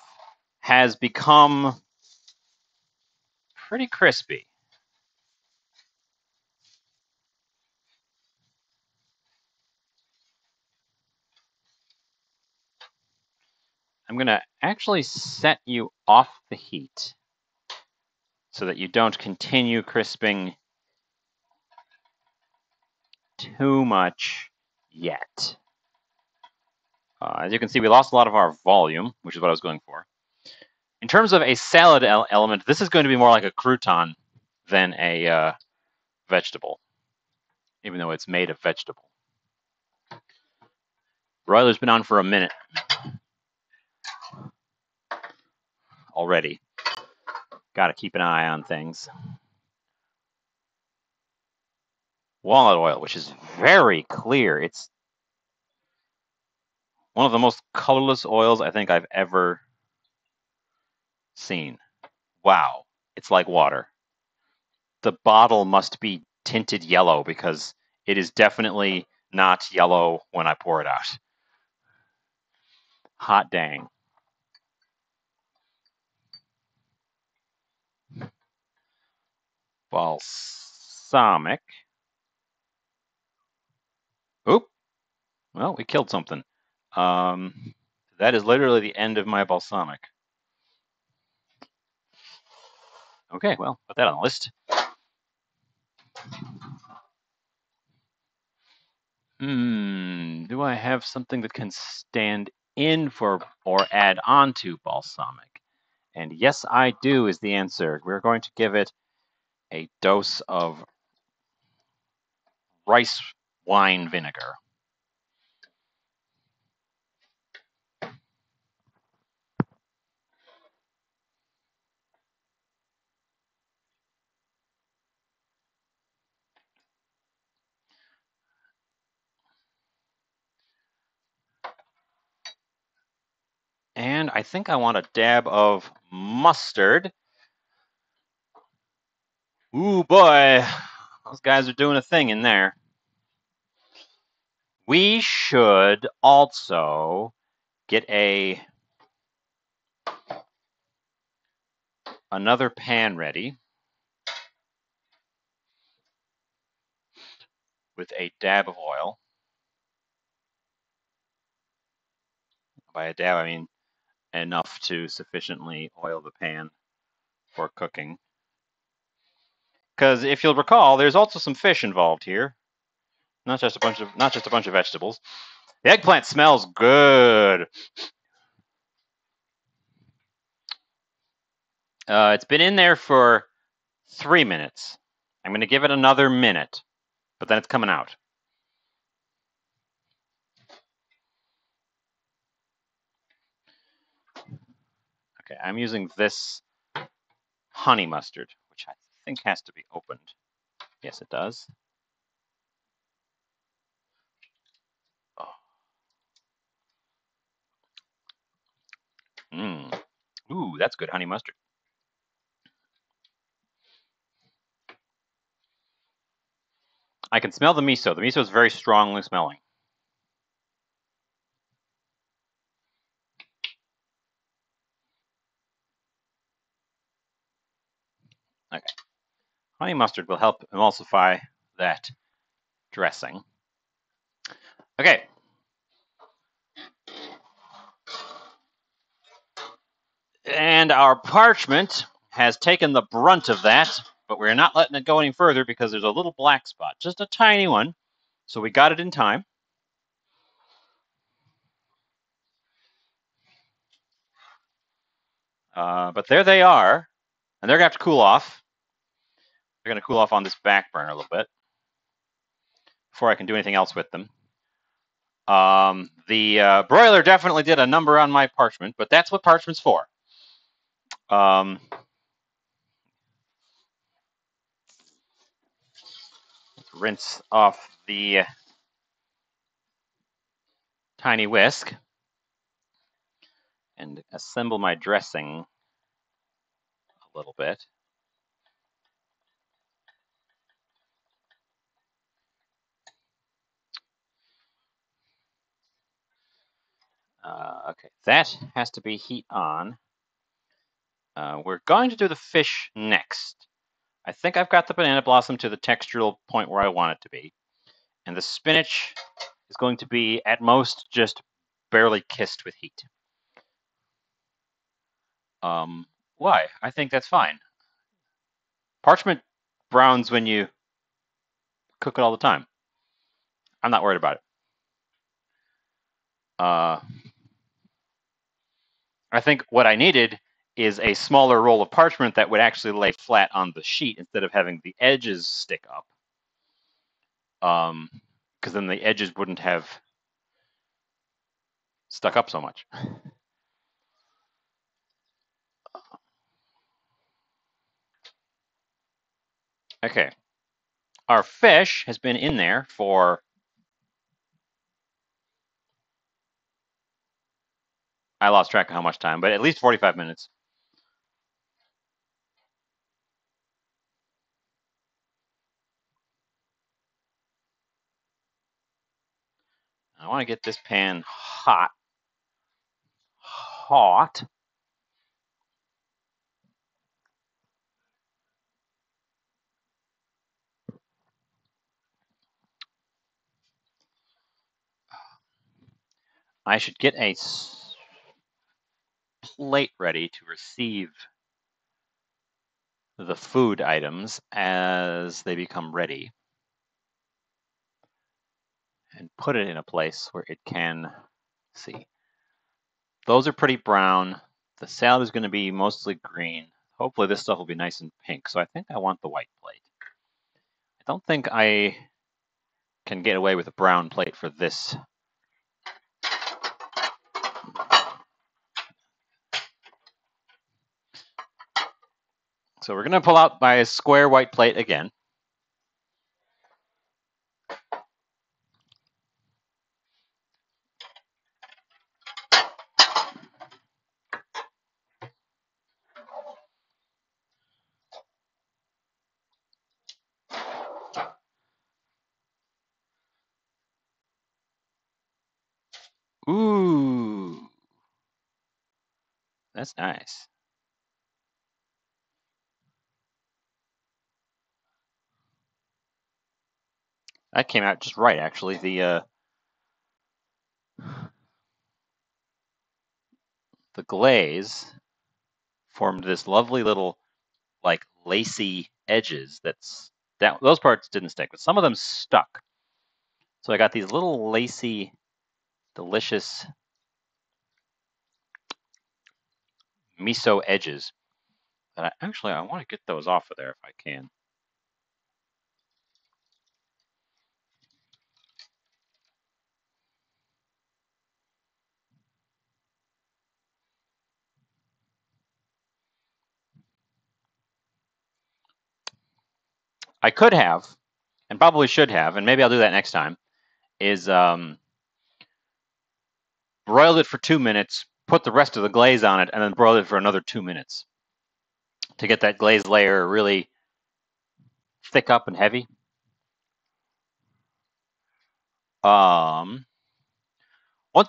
has become pretty crispy. I'm gonna actually set you off the heat so that you don't continue crisping too much yet. As you can see, we lost a lot of our volume, which is what I was going for. In terms of a salad element, this is going to be more like a crouton than a vegetable, even though it's made of vegetable. Broiler's been on for a minute already. Got to keep an eye on things. Walnut oil, which is very clear. It's one of the most colorless oils I think I've ever seen. Wow, it's like water. The bottle must be tinted yellow because it is definitely not yellow when I pour it out. Hot dang. Balsamic. Oop. Well, we killed something. That is literally the end of my balsamic. Okay, well, put that on the list. Do I have something that can stand in for or add on to balsamic? And yes, I do is the answer. We're going to give it a dose of rice wine vinegar. And I think I want a dab of mustard. Ooh, boy. Those guys are doing a thing in there. We should also get another pan ready with a dab of oil. By a dab, I mean enough to sufficiently oil the pan for cooking. Because if you'll recall, there's also some fish involved here, not just a bunch of vegetables. The eggplant smells good. It's been in there for 3 minutes. I'm going to give it another minute, but then it's coming out. Okay, I'm using this honey mustard, which I think has to be opened. Yes, it does. Oh. Ooh, that's good honey mustard. I can smell the miso. The miso is very strongly smelling. Okay. Honey mustard will help emulsify that dressing. Okay. And our parchment has taken the brunt of that, but we're not letting it go any further because there's a little black spot, just a tiny one. So we got it in time. But there they are, and they're going to have to cool off. They're going to cool off on this back burner a little bit before I can do anything else with them. The broiler definitely did a number on my parchment, but that's what parchment's for. Let's rinse off the tiny whisk and assemble my dressing a little bit. Okay, that has to be heat on. We're going to do the fish next. I think I've got the banana blossom to the textural point where I want it to be. And the spinach is going to be, at most, just barely kissed with heat. Why? I think that's fine. Parchment browns when you cook it all the time. I'm not worried about it. I think what I needed is a smaller roll of parchment that would actually lay flat on the sheet instead of having the edges stick up. Because then the edges wouldn't have stuck up so much. Okay. Our fish has been in there for, I lost track of how much time, but at least 45 minutes. I want to get this pan hot. Hot. I should get a plate ready to receive the food items as they become ready and put it in a place where it can see. Those are pretty brown. The salad is going to be mostly green. Hopefully this stuff will be nice and pink. So I think I want the white plate. I don't think I can get away with a brown plate for this. So we're going to pull out my square white plate again. Ooh, that's nice. That came out just right, actually. The glaze formed this lovely little, like, lacy edges. Those parts didn't stick, but some of them stuck. So I got these little lacy, delicious miso edges that I want to get those off of there if I can. I could have, and probably should have, and maybe I'll do that next time, is broiled it for 2 minutes, put the rest of the glaze on it, and then broiled it for another 2 minutes to get that glaze layer really thick up and heavy. Once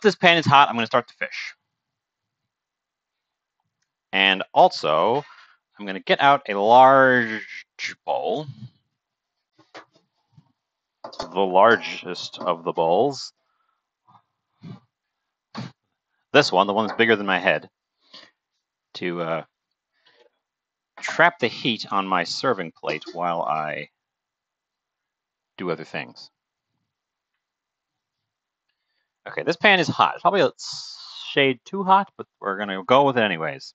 this pan is hot, I'm going to start the fish. And also, I'm going to get out a large bowl, the largest of the bowls. This one, the one that's bigger than my head, to trap the heat on my serving plate while I do other things. Okay, this pan is hot. It's probably a shade too hot, but we're going to go with it anyways.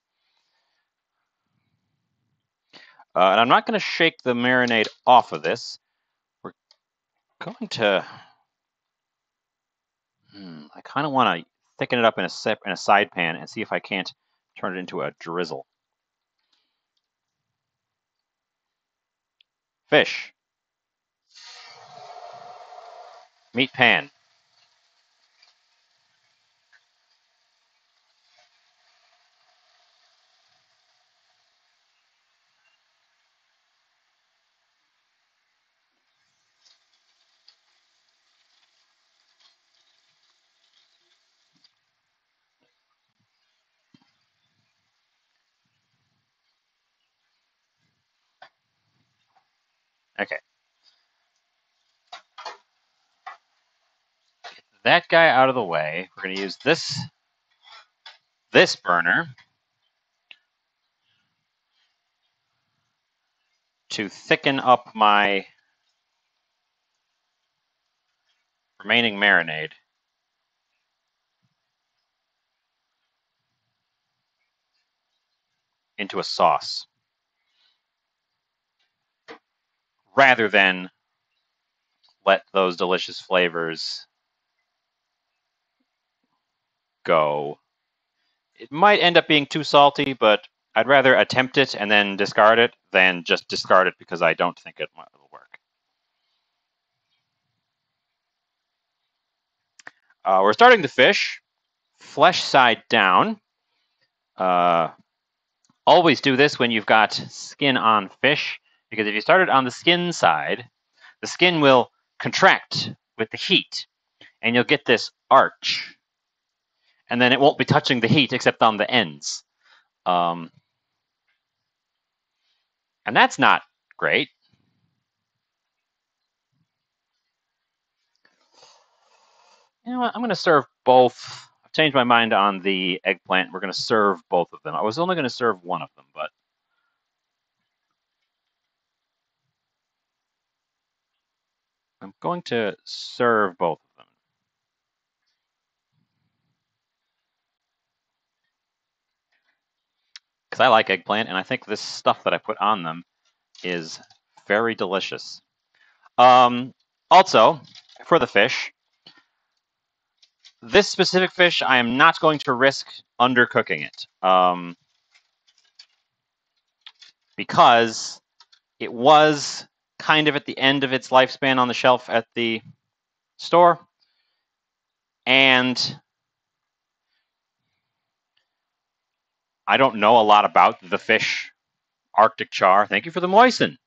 And I'm not going to shake the marinade off of this. We're going to... I kind of want to thicken it up in a side pan and see if I can't turn it into a drizzle. Fish. Meat pan. Okay. Get that guy out of the way. We're going to use this burner to thicken up my remaining marinade. Into a sauce. Rather than let those delicious flavors go. It might end up being too salty, but I'd rather attempt it and then discard it than just discard it because I don't think it will work. We're starting the fish, flesh side down. Always do this when you've got skin on fish, because if you start it on the skin side, the skin will contract with the heat, and you'll get this arch. And then it won't be touching the heat except on the ends. And that's not great. You know what? I'm going to serve both. I've changed my mind on the eggplant. We're going to serve both of them. I was only going to serve one of them, but I'm going to serve both of them. Because I like eggplant, and I think this stuff that I put on them is very delicious. Also, for the fish, this specific fish, I am not going to risk undercooking it. Because it was kind of at the end of its lifespan on the shelf at the store. And I don't know a lot about the fish Arctic char. Thank you for the moisten.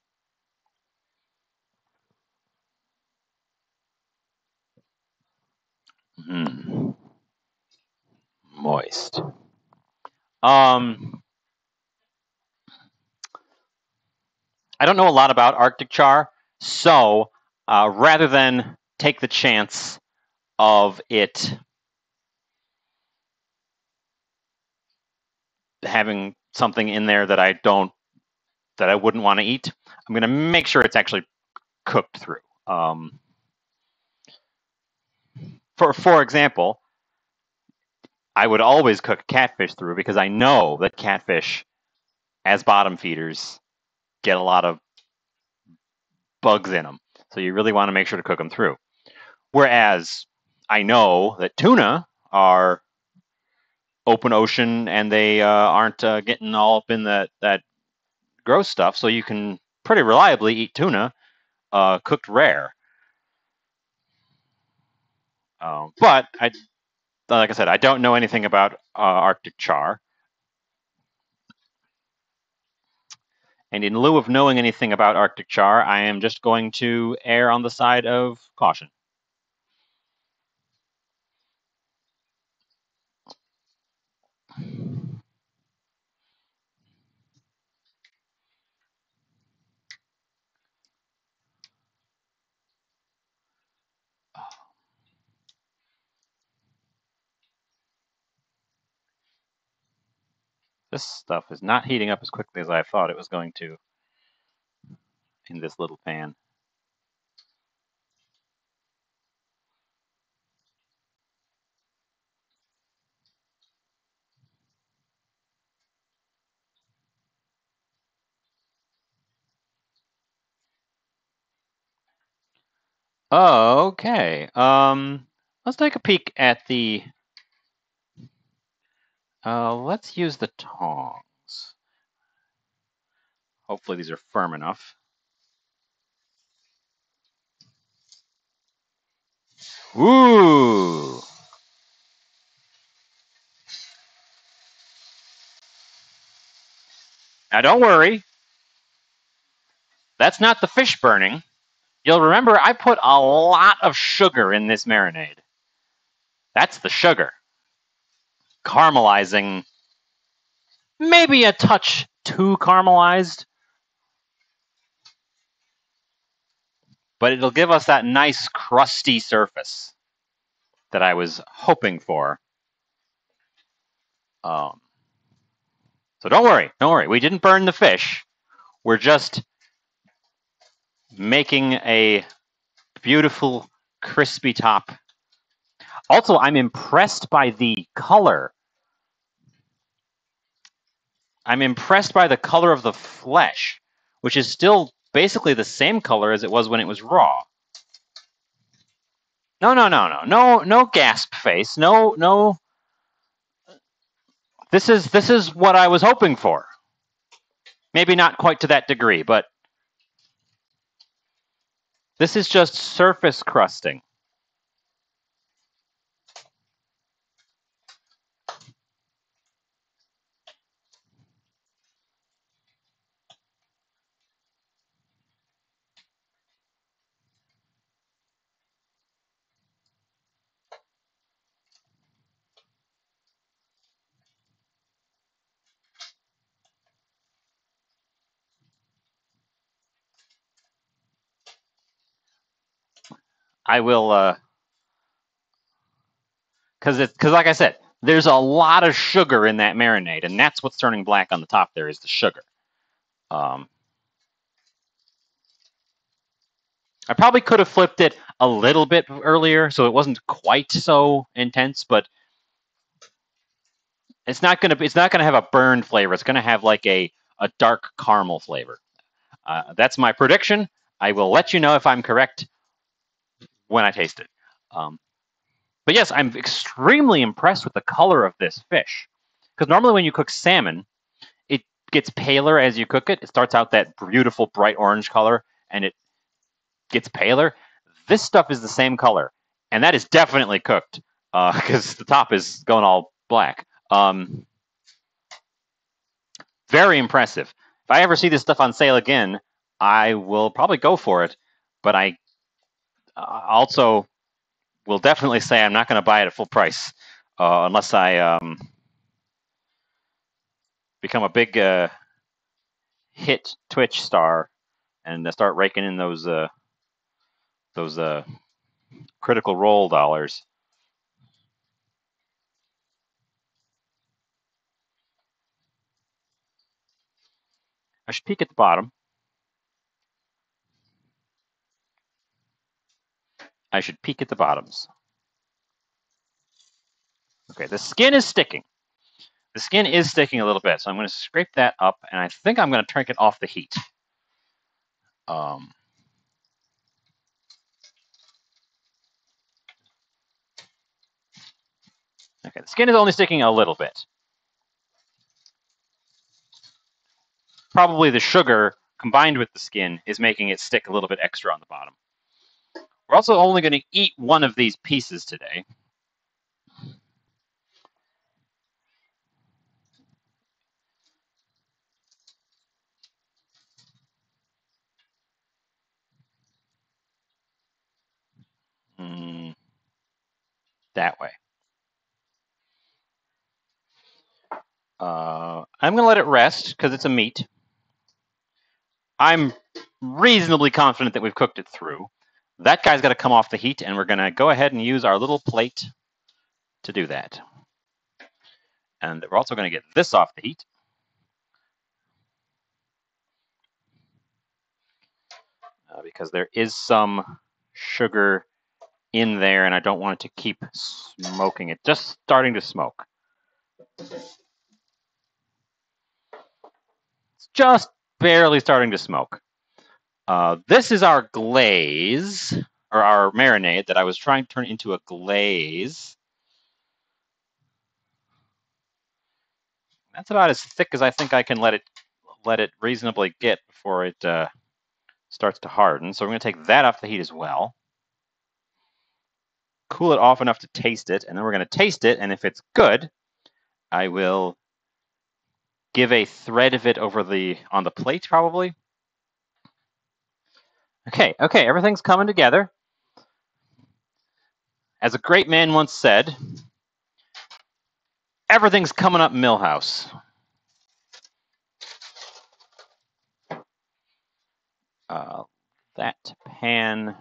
Moist. I don't know a lot about Arctic char, so rather than take the chance of it having something in there that I wouldn't want to eat, I'm going to make sure it's actually cooked through. For example, I would always cook catfish through because I know that catfish, as bottom feeders, get a lot of bugs in them. So you really want to make sure to cook them through. Whereas I know that tuna are open ocean and they aren't getting all up in that gross stuff. So you can pretty reliably eat tuna cooked rare. But like I said, I don't know anything about Arctic char. And in lieu of knowing anything about Arctic char, I am just going to err on the side of caution. This stuff is not heating up as quickly as I thought it was going to in this little pan. Okay. Let's take a peek at the. Let's use the tongs. Hopefully these are firm enough. Ooh. Now don't worry. That's not the fish burning. You'll remember I put a lot of sugar in this marinade. That's the sugar. Caramelizing. Maybe a touch too caramelized. But it'll give us that nice crusty surface that I was hoping for. So don't worry. We didn't burn the fish. We're just making a beautiful crispy top. Also, I'm impressed by the color. I'm impressed by the color of the flesh, which is still basically the same color as it was when it was raw. No gasp face. No. This is what I was hoping for. Maybe not quite to that degree, but this is just surface crusting. I will, because like I said, there's a lot of sugar in that marinade, and that's what's turning black on the top. There is the sugar. I probably could have flipped it a little bit earlier, so it wasn't quite so intense, but it's not gonna have a burned flavor. It's gonna have like a dark caramel flavor. That's my prediction. I will let you know if I'm correct when I taste it. But yes, I'm extremely impressed with the color of this fish. Because normally when you cook salmon, it gets paler as you cook it. It starts out that beautiful bright orange color, and it gets paler. This stuff is the same color, and that is definitely cooked because the top is going all black. Very impressive. If I ever see this stuff on sale again, I will probably go for it. But I also will definitely say I'm not going to buy it at full price unless I become a big hit Twitch star and start raking in those Critical Role dollars. I should peek at the bottom. I should peek at the bottoms. Okay, the skin is sticking. The skin is sticking a little bit, so I'm going to scrape that up, and I think I'm going to turn it off the heat. Okay, the skin is only sticking a little bit. Probably the sugar combined with the skin is making it stick a little bit extra on the bottom. We're also only going to eat one of these pieces today. That way. I'm going to let it rest because it's a meat. I'm reasonably confident that we've cooked it through. That guy's got to come off the heat, and we're going to go ahead and use our little plate to do that. And we're also going to get this off the heat. Because there is some sugar in there, and I don't want it to keep smoking. It's just starting to smoke. It's just barely starting to smoke. This is our glaze, or our marinade that I was trying to turn into a glaze. That's about as thick as I think I can let it reasonably get before it starts to harden. So we're going to take that off the heat as well. Cool it off enough to taste it, and then we're going to taste it, and if it's good, I will give a thread of it over on the plate, probably. Okay, everything's coming together. As a great man once said, everything's coming up Millhouse. That pan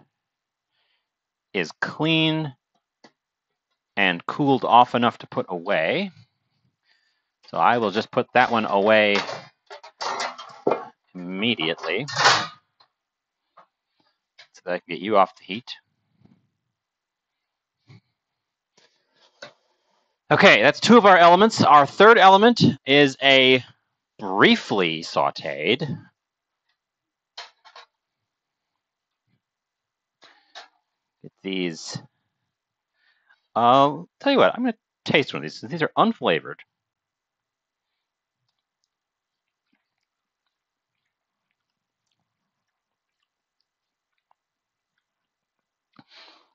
is clean and cooled off enough to put away. So I will just put that one away immediately so that I can get you off the heat. Okay, that's two of our elements. Our third element is a briefly sauteed. Get these. I'll tell you what, I'm going to taste one of these. These are unflavored.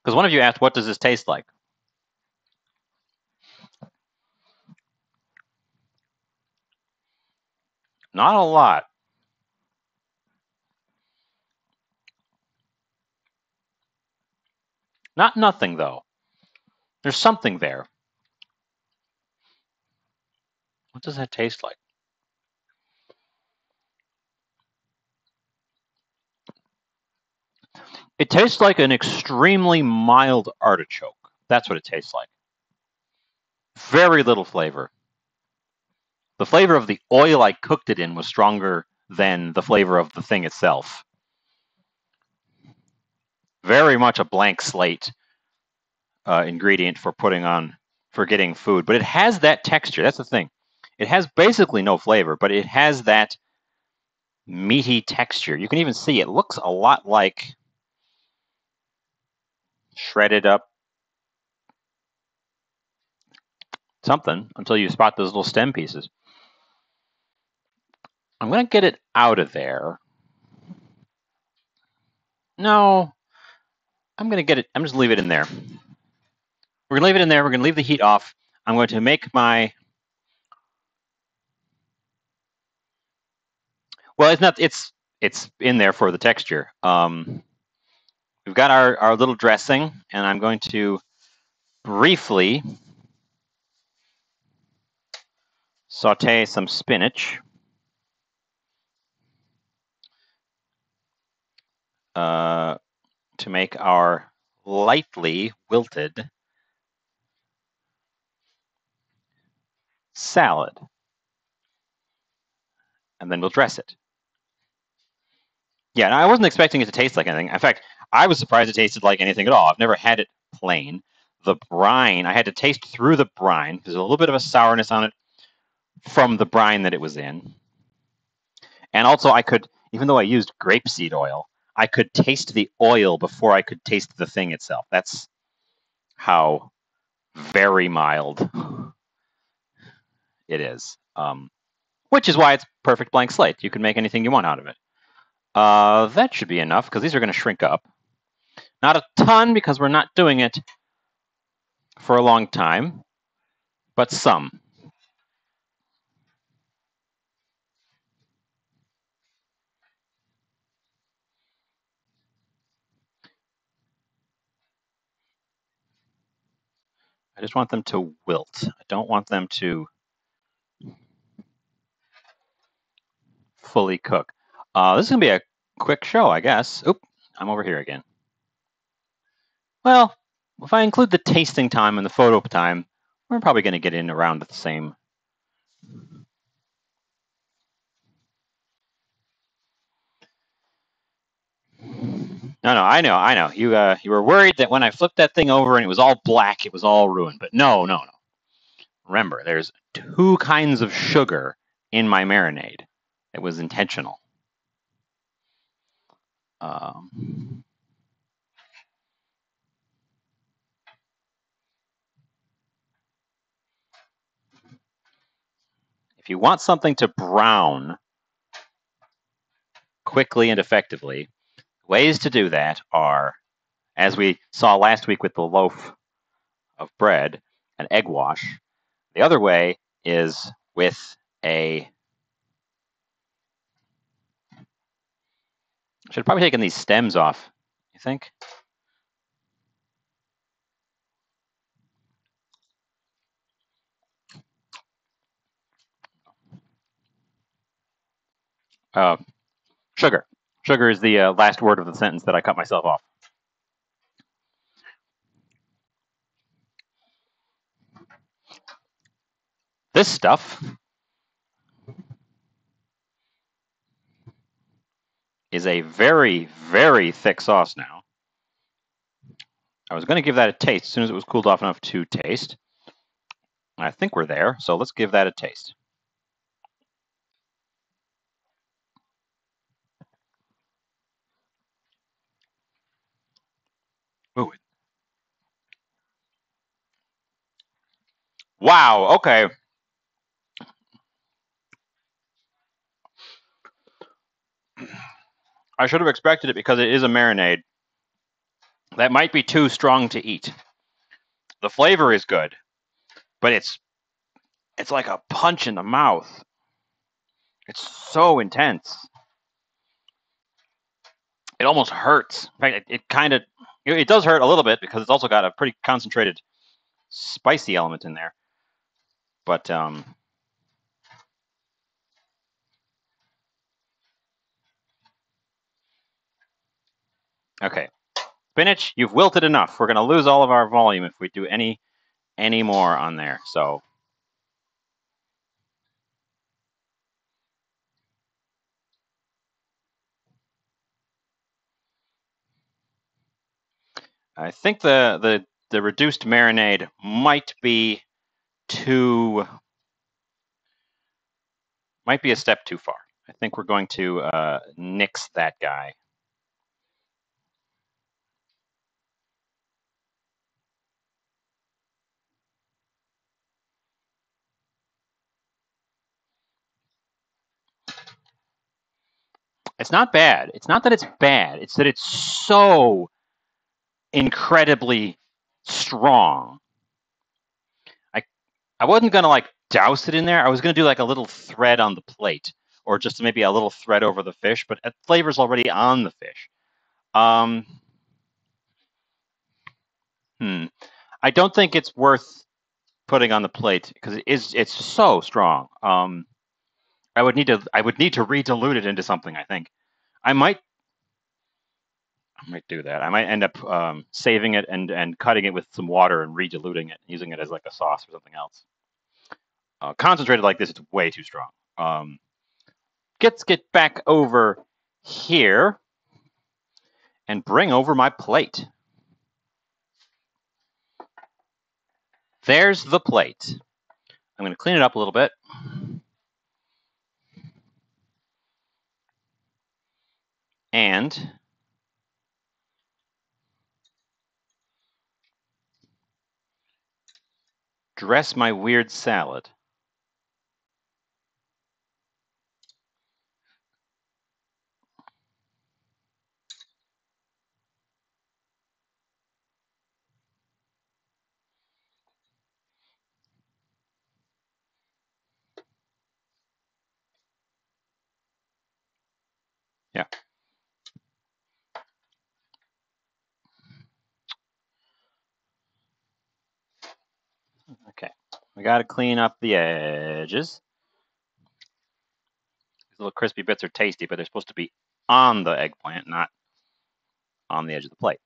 Because one of you asked, what does this taste like? Not a lot. Not nothing, though. There's something there. What does that taste like? It tastes like an extremely mild artichoke. That's what it tastes like. Very little flavor. The flavor of the oil I cooked it in was stronger than the flavor of the thing itself. very much a blank slate ingredient for getting food, but it has that texture. That's the thing. It has basically no flavor, but it has that meaty texture. You can even see it looks a lot like shredded up something until you spot those little stem pieces. I'm going to get it out of there. No, I'm going to get it. I'm just leave it in there. We're going to leave it in there. We're going to leave the heat off. I'm going to make my. Well, it's not. It's in there for the texture. We've got our little dressing, and I'm going to briefly saute some spinach. To make our lightly wilted salad. And then we'll dress it. Yeah, I wasn't expecting it to taste like anything. In fact, I was surprised it tasted like anything at all. I've never had it plain. The brine, I had to taste through the brine. There's a little bit of a sourness on it from the brine that it was in. And also I could, even though I used grapeseed oil, I could taste the oil before I could taste the thing itself. That's how very mild it is. Which is why it's perfect blank slate. You can make anything you want out of it. That should be enough, because these are going to shrink up. Not a ton, because we're not doing it for a long time, but some. I just want them to wilt. I don't want them to fully cook. This is going to be a quick show, I guess. Oop, I'm over here again. Well, if I include the tasting time and the photo time, we're probably going to get in around the same. No, I know. You were worried that when I flipped that thing over and it was all black, it was all ruined. But no. Remember, there's 2 kinds of sugar in my marinade. It was intentional. If you want something to brown quickly and effectively, ways to do that are, as we saw last week with the loaf of bread, an egg wash. The other way is with a. Should have probably taken these stems off, you think? Sugar. Sugar is the last word of the sentence that I cut myself off. This stuff is a very, very thick sauce now. I was going to give that a taste as soon as it was cooled off enough to taste. I think we're there, so let's give that a taste. Ooh. Wow, okay. I should have expected it because it is a marinade. That might be too strong to eat. The flavor is good, but it's like a punch in the mouth. It's so intense. It almost hurts. In fact, it does hurt a little bit because it's also got a pretty concentrated spicy element in there. But okay, spinach, you've wilted enough. We're going to lose all of our volume if we do any more on there. So I think the reduced marinade might be a step too far. I think we're going to nix that guy. It's not bad. It's not that it's bad. It's that it's so incredibly strong. I wasn't gonna like douse it in there. I was gonna do like a little thread on the plate, or just maybe a little thread over the fish. But the flavor's already on the fish. I don't think it's worth putting on the plate because it's so strong. I would need to re-dilute it into something. I think I might do that. I might end up saving it and cutting it with some water and re-diluting it, using it as like a sauce or something else. Concentrated like this, it's way too strong. Let's get back over here and bring over my plate. There's the plate. I'm going to clean it up a little bit. And dress my weird salad. Yeah. Okay. We got to clean up the edges. These little crispy bits are tasty, but they're supposed to be on the eggplant, not on the edge of the plate.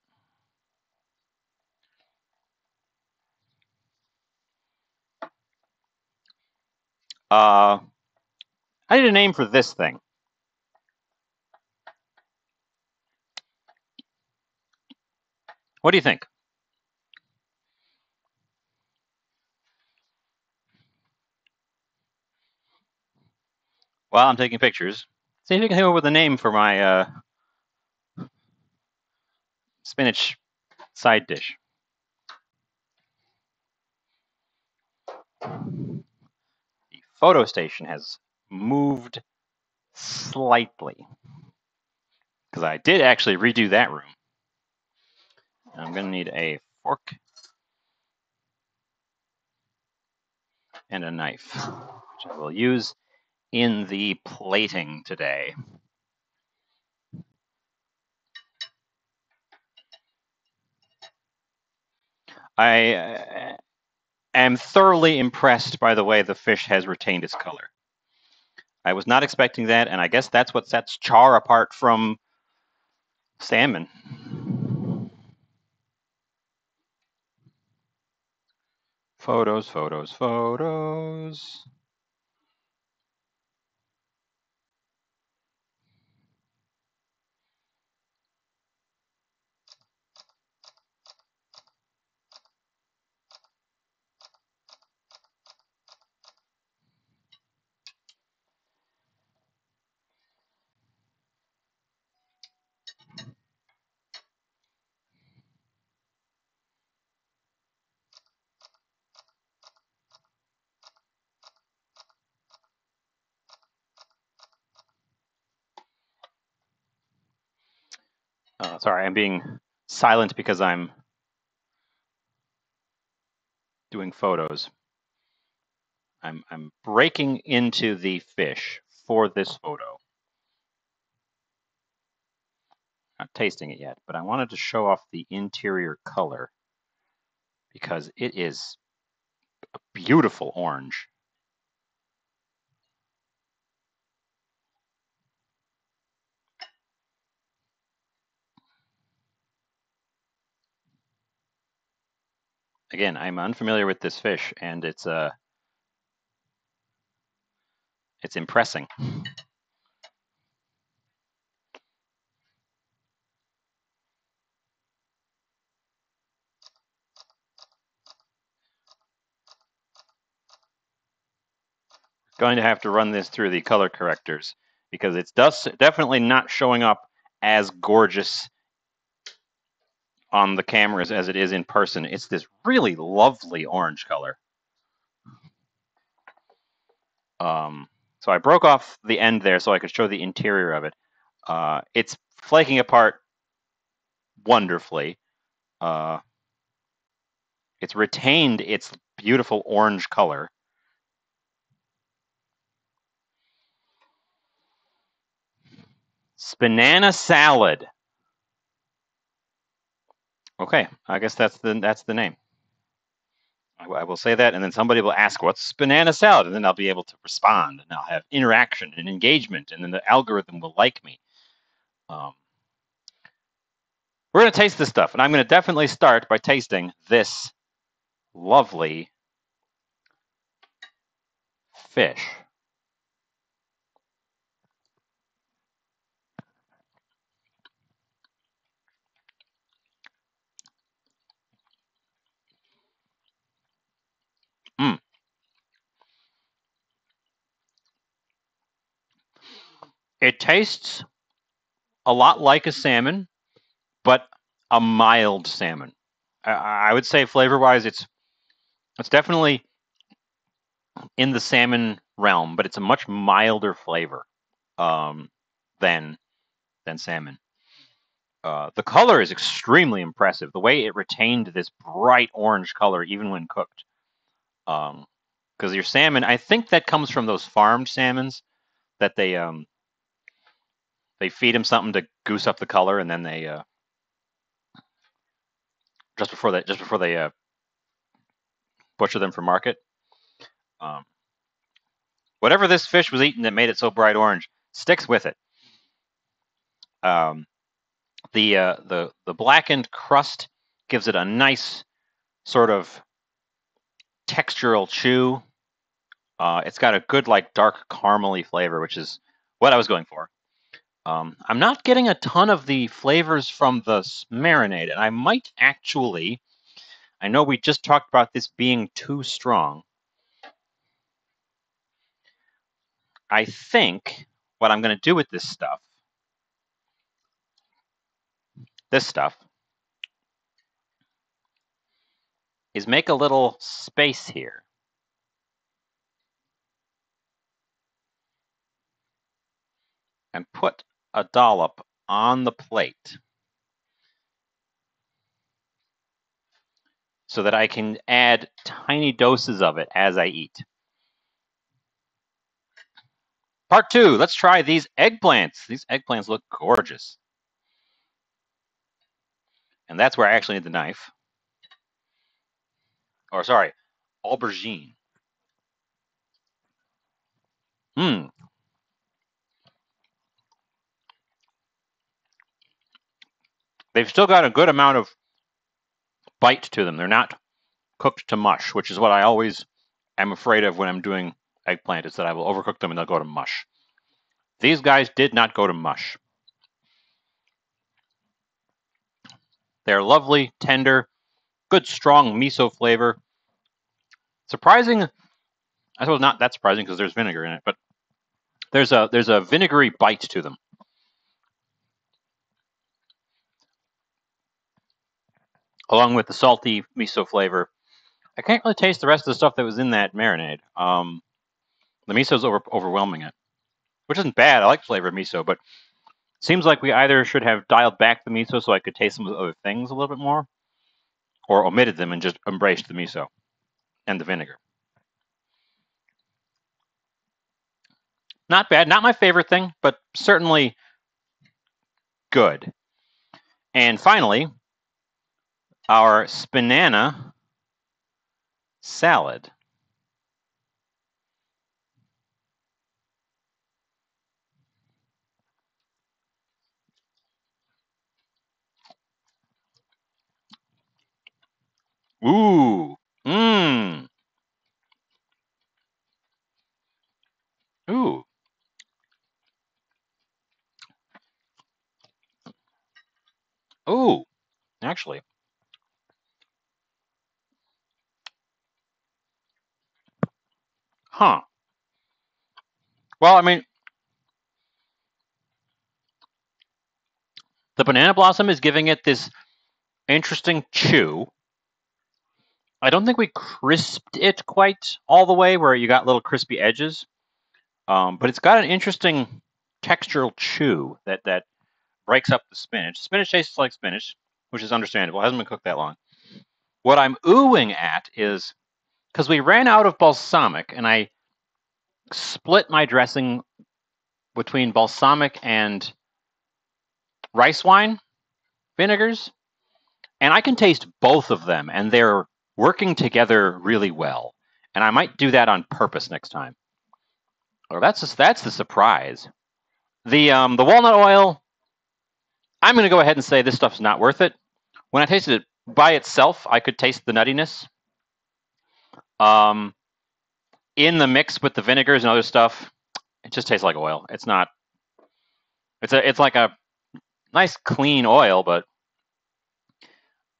I need a name for this thing. What do you think? While I'm taking pictures, see if you can come up with a name for my spinach side dish. The photo station has moved slightly because I did actually redo that room. I'm going to need a fork and a knife, which I will use in the plating today. I am thoroughly impressed by the way the fish has retained its color. I was not expecting that, and I guess that's what sets char apart from salmon. Photos, photos, photos. Sorry, I'm being silent because I'm doing photos. I'm breaking into the fish for this photo. Not tasting it yet, but I wanted to show off the interior color because it is a beautiful orange. Again, I'm unfamiliar with this fish, and it's impressing. Going to have to run this through the color correctors because it's definitely not showing up as gorgeous on the cameras as it is in person. It's this really lovely orange color. So I broke off the end there so I could show the interior of it. It's flaking apart wonderfully. It's retained its beautiful orange color. Banana salad. Okay, I guess that's the name. I will say that, and then somebody will ask, "What's banana salad?" And then I'll be able to respond, and I'll have interaction and engagement, and then the algorithm will like me. We're going to taste this stuff, and I'm going to definitely start by tasting this lovely fish. Mm. It tastes a lot like a salmon, but a mild salmon. I would say flavor-wise, it's definitely in the salmon realm, but it's a much milder flavor than salmon. The color is extremely impressive. The way it retained this bright orange color even when cooked. Because your salmon, I think that comes from those farmed salmons that they feed them something to goose up the color, and then they just before they butcher them for market. Whatever this fish was eating that made it so bright orange sticks with it. The blackened crust gives it a nice sort of textural chew. It's got a good like dark caramely flavor, which is what I was going for. I'm not getting a ton of the flavors from the marinade, and I might actually. I know we just talked about this being too strong. I think what I'm going to do with this stuff, is make a little space here. And put a dollop on the plate so that I can add tiny doses of it as I eat. Part 2, let's try these eggplants. These eggplants look gorgeous. And that's where I actually need the knife. Or sorry, aubergine. They've still got a good amount of bite to them. They're not cooked to mush, which is what I always am afraid of when I'm doing eggplant, is that I will overcook them and they'll go to mush. These guys did not go to mush. They're lovely, tender, good, strong miso flavor. Surprising, I suppose not that surprising because there's vinegar in it, but there's a vinegary bite to them. Along with the salty miso flavor. I can't really taste the rest of the stuff that was in that marinade. The miso's overwhelming it, which isn't bad. I like flavored miso, but it seems like we either should have dialed back the miso so I could taste some of the other things a little bit more, or omitted them and just embraced the miso and the vinegar. Not bad. Not my favorite thing, but certainly good. And finally, our banana salad. Ooh. Mmm. Ooh. Ooh. Actually. Huh. Well, I mean, the banana blossom is giving it this interesting chew. I don't think we crisped it quite all the way where you got little crispy edges, but it's got an interesting textural chew that breaks up the spinach. Spinach tastes like spinach, which is understandable. It hasn't been cooked that long. What I'm oohing at is because we ran out of balsamic, and I split my dressing between balsamic and rice wine vinegars, and I can taste both of them, and they're working together really well. And I might do that on purpose next time. Well, that's the surprise. The walnut oil, I'm going to go ahead and say this stuff's not worth it. When I tasted it by itself, I could taste the nuttiness. In the mix with the vinegars and other stuff, it just tastes like oil. It's not. It's like a nice clean oil, but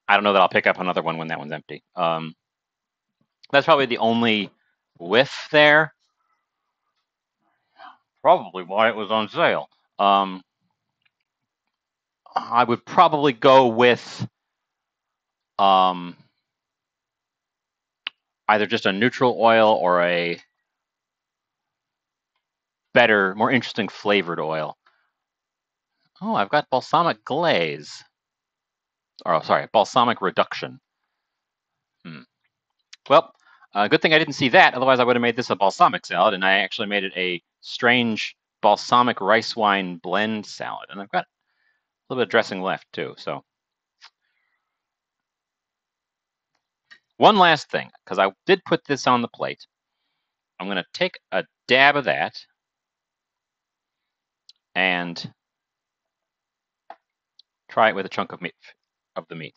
I don't know that I'll pick up another one when that one's empty. That's probably the only whiff there. Probably why it was on sale. I would probably go with either just a neutral oil or a better, more interesting flavored oil. Oh, I've got balsamic glaze. Or sorry, balsamic reduction. Well, good thing I didn't see that. Otherwise, I would have made this a balsamic salad, and I actually made it a strange balsamic rice wine blend salad. And I've got a little bit of dressing left too. So one last thing, because I did put this on the plate. I'm going to take a dab of that and try it with a chunk of meat, of the meat.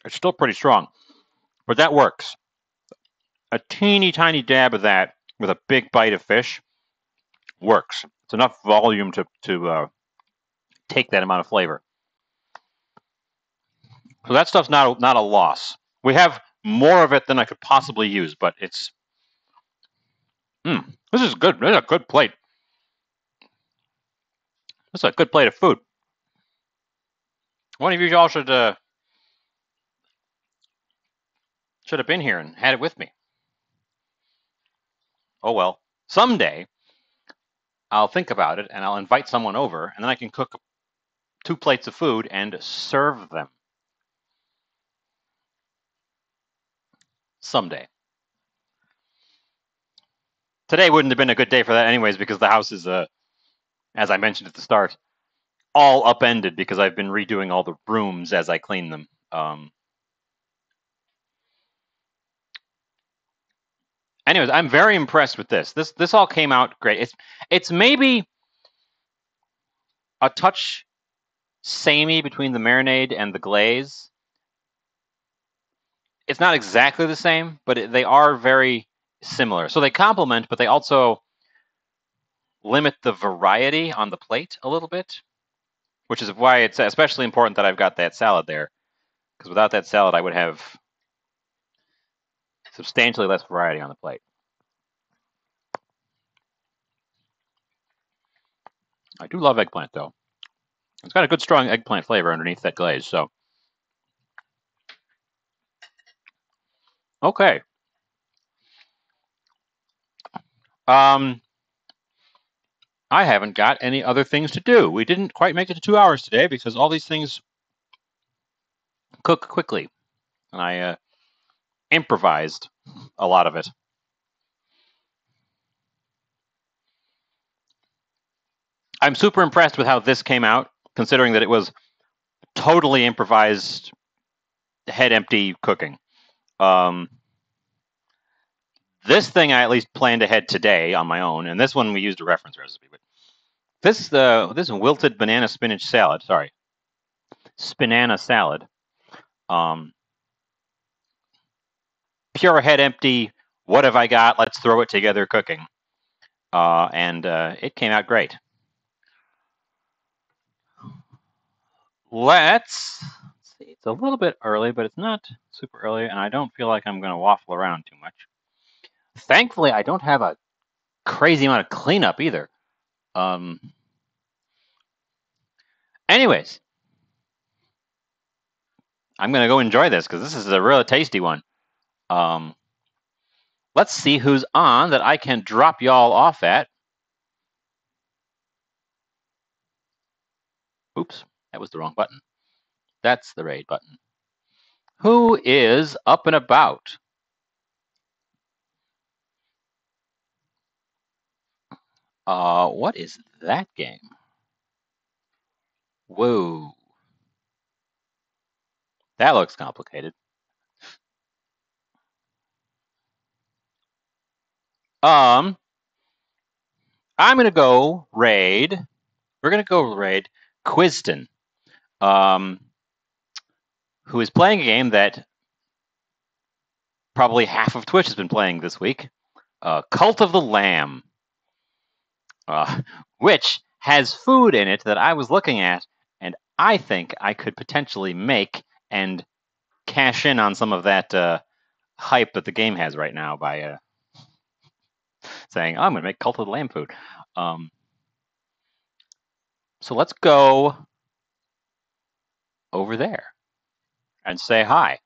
It's still pretty strong, but that works. A teeny tiny dab of that with a big bite of fish works. It's enough volume to take that amount of flavor. So that stuff's not a loss. We have more of it than I could possibly use, but it's this is good. This is a good plate. This is a good plate of food. One of you all should have been here and had it with me. Oh well. Someday I'll think about it and I'll invite someone over, and then I can cook 2 plates of food and serve them. Someday. Today wouldn't have been a good day for that anyways, because the house is, as I mentioned at the start, all upended because I've been redoing all the rooms as I clean them. Anyways, I'm very impressed with this. This all came out great. It's maybe a touch samey between the marinade and the glaze. It's not exactly the same, but they are very similar. So they complement, but they also limit the variety on the plate a little bit, which is why it's especially important that I've got that salad there, because without that salad, I would have substantially less variety on the plate. I do love eggplant, though. It's got a good, strong eggplant flavor underneath that glaze, so. Okay. I haven't got any other things to do. We didn't quite make it to 2 hours today because all these things cook quickly, and I improvised a lot of it. I'm super impressed with how this came out, considering that it was totally improvised, head empty cooking. This thing I at least planned ahead today on my own, and this one we used a reference recipe. But this wilted banana spinach salad, spinana salad, pure head empty. What have I got? Let's throw it together cooking, and it came out great. Let's see. It's a little bit early, but it's not super early, and I don't feel like I'm going to waffle around too much. Thankfully, I don't have a crazy amount of cleanup either. Anyways, I'm going to go enjoy this because this is a really tasty one. Let's see who's on that I can drop y'all off at. Oops, that was the wrong button. That's the raid button. Who is up and about? What is that game? Whoa. That looks complicated. I'm gonna go raid. We're gonna go raid Quizton, who is playing a game that probably half of Twitch has been playing this week. Cult of the Lamb, which has food in it that I was looking at, and I think I could potentially make and cash in on some of that hype that the game has right now by saying, oh, I'm going to make Cult of the Lamb food. So let's go over there and say hi.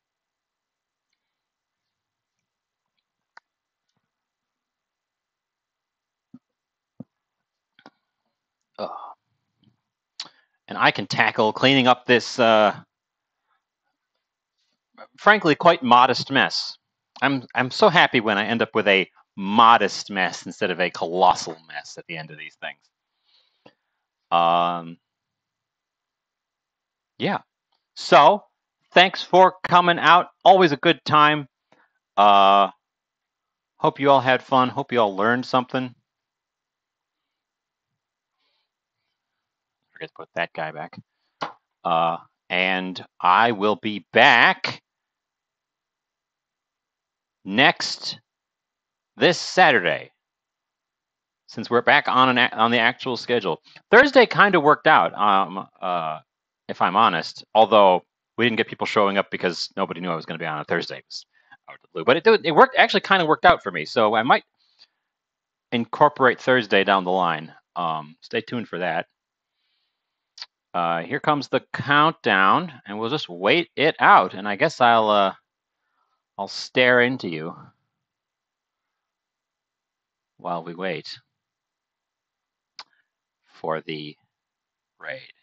And I can tackle cleaning up this, frankly, quite modest mess. I'm so happy when I end up with a modest mess instead of a colossal mess at the end of these things. Yeah. So thanks for coming out. Always a good time. Hope you all had fun. Hope you all learned something. Forget to put that guy back. And I will be back this Saturday, since we're back on the actual schedule. Thursday kind of worked out, if I'm honest. Although we didn't get people showing up because nobody knew I was going to be on a Thursday. But it worked. Actually, kind of worked out for me. So I might incorporate Thursday down the line. Stay tuned for that. Here comes the countdown, and we'll just wait it out. And I guess I'll stare into you while we wait for the raid.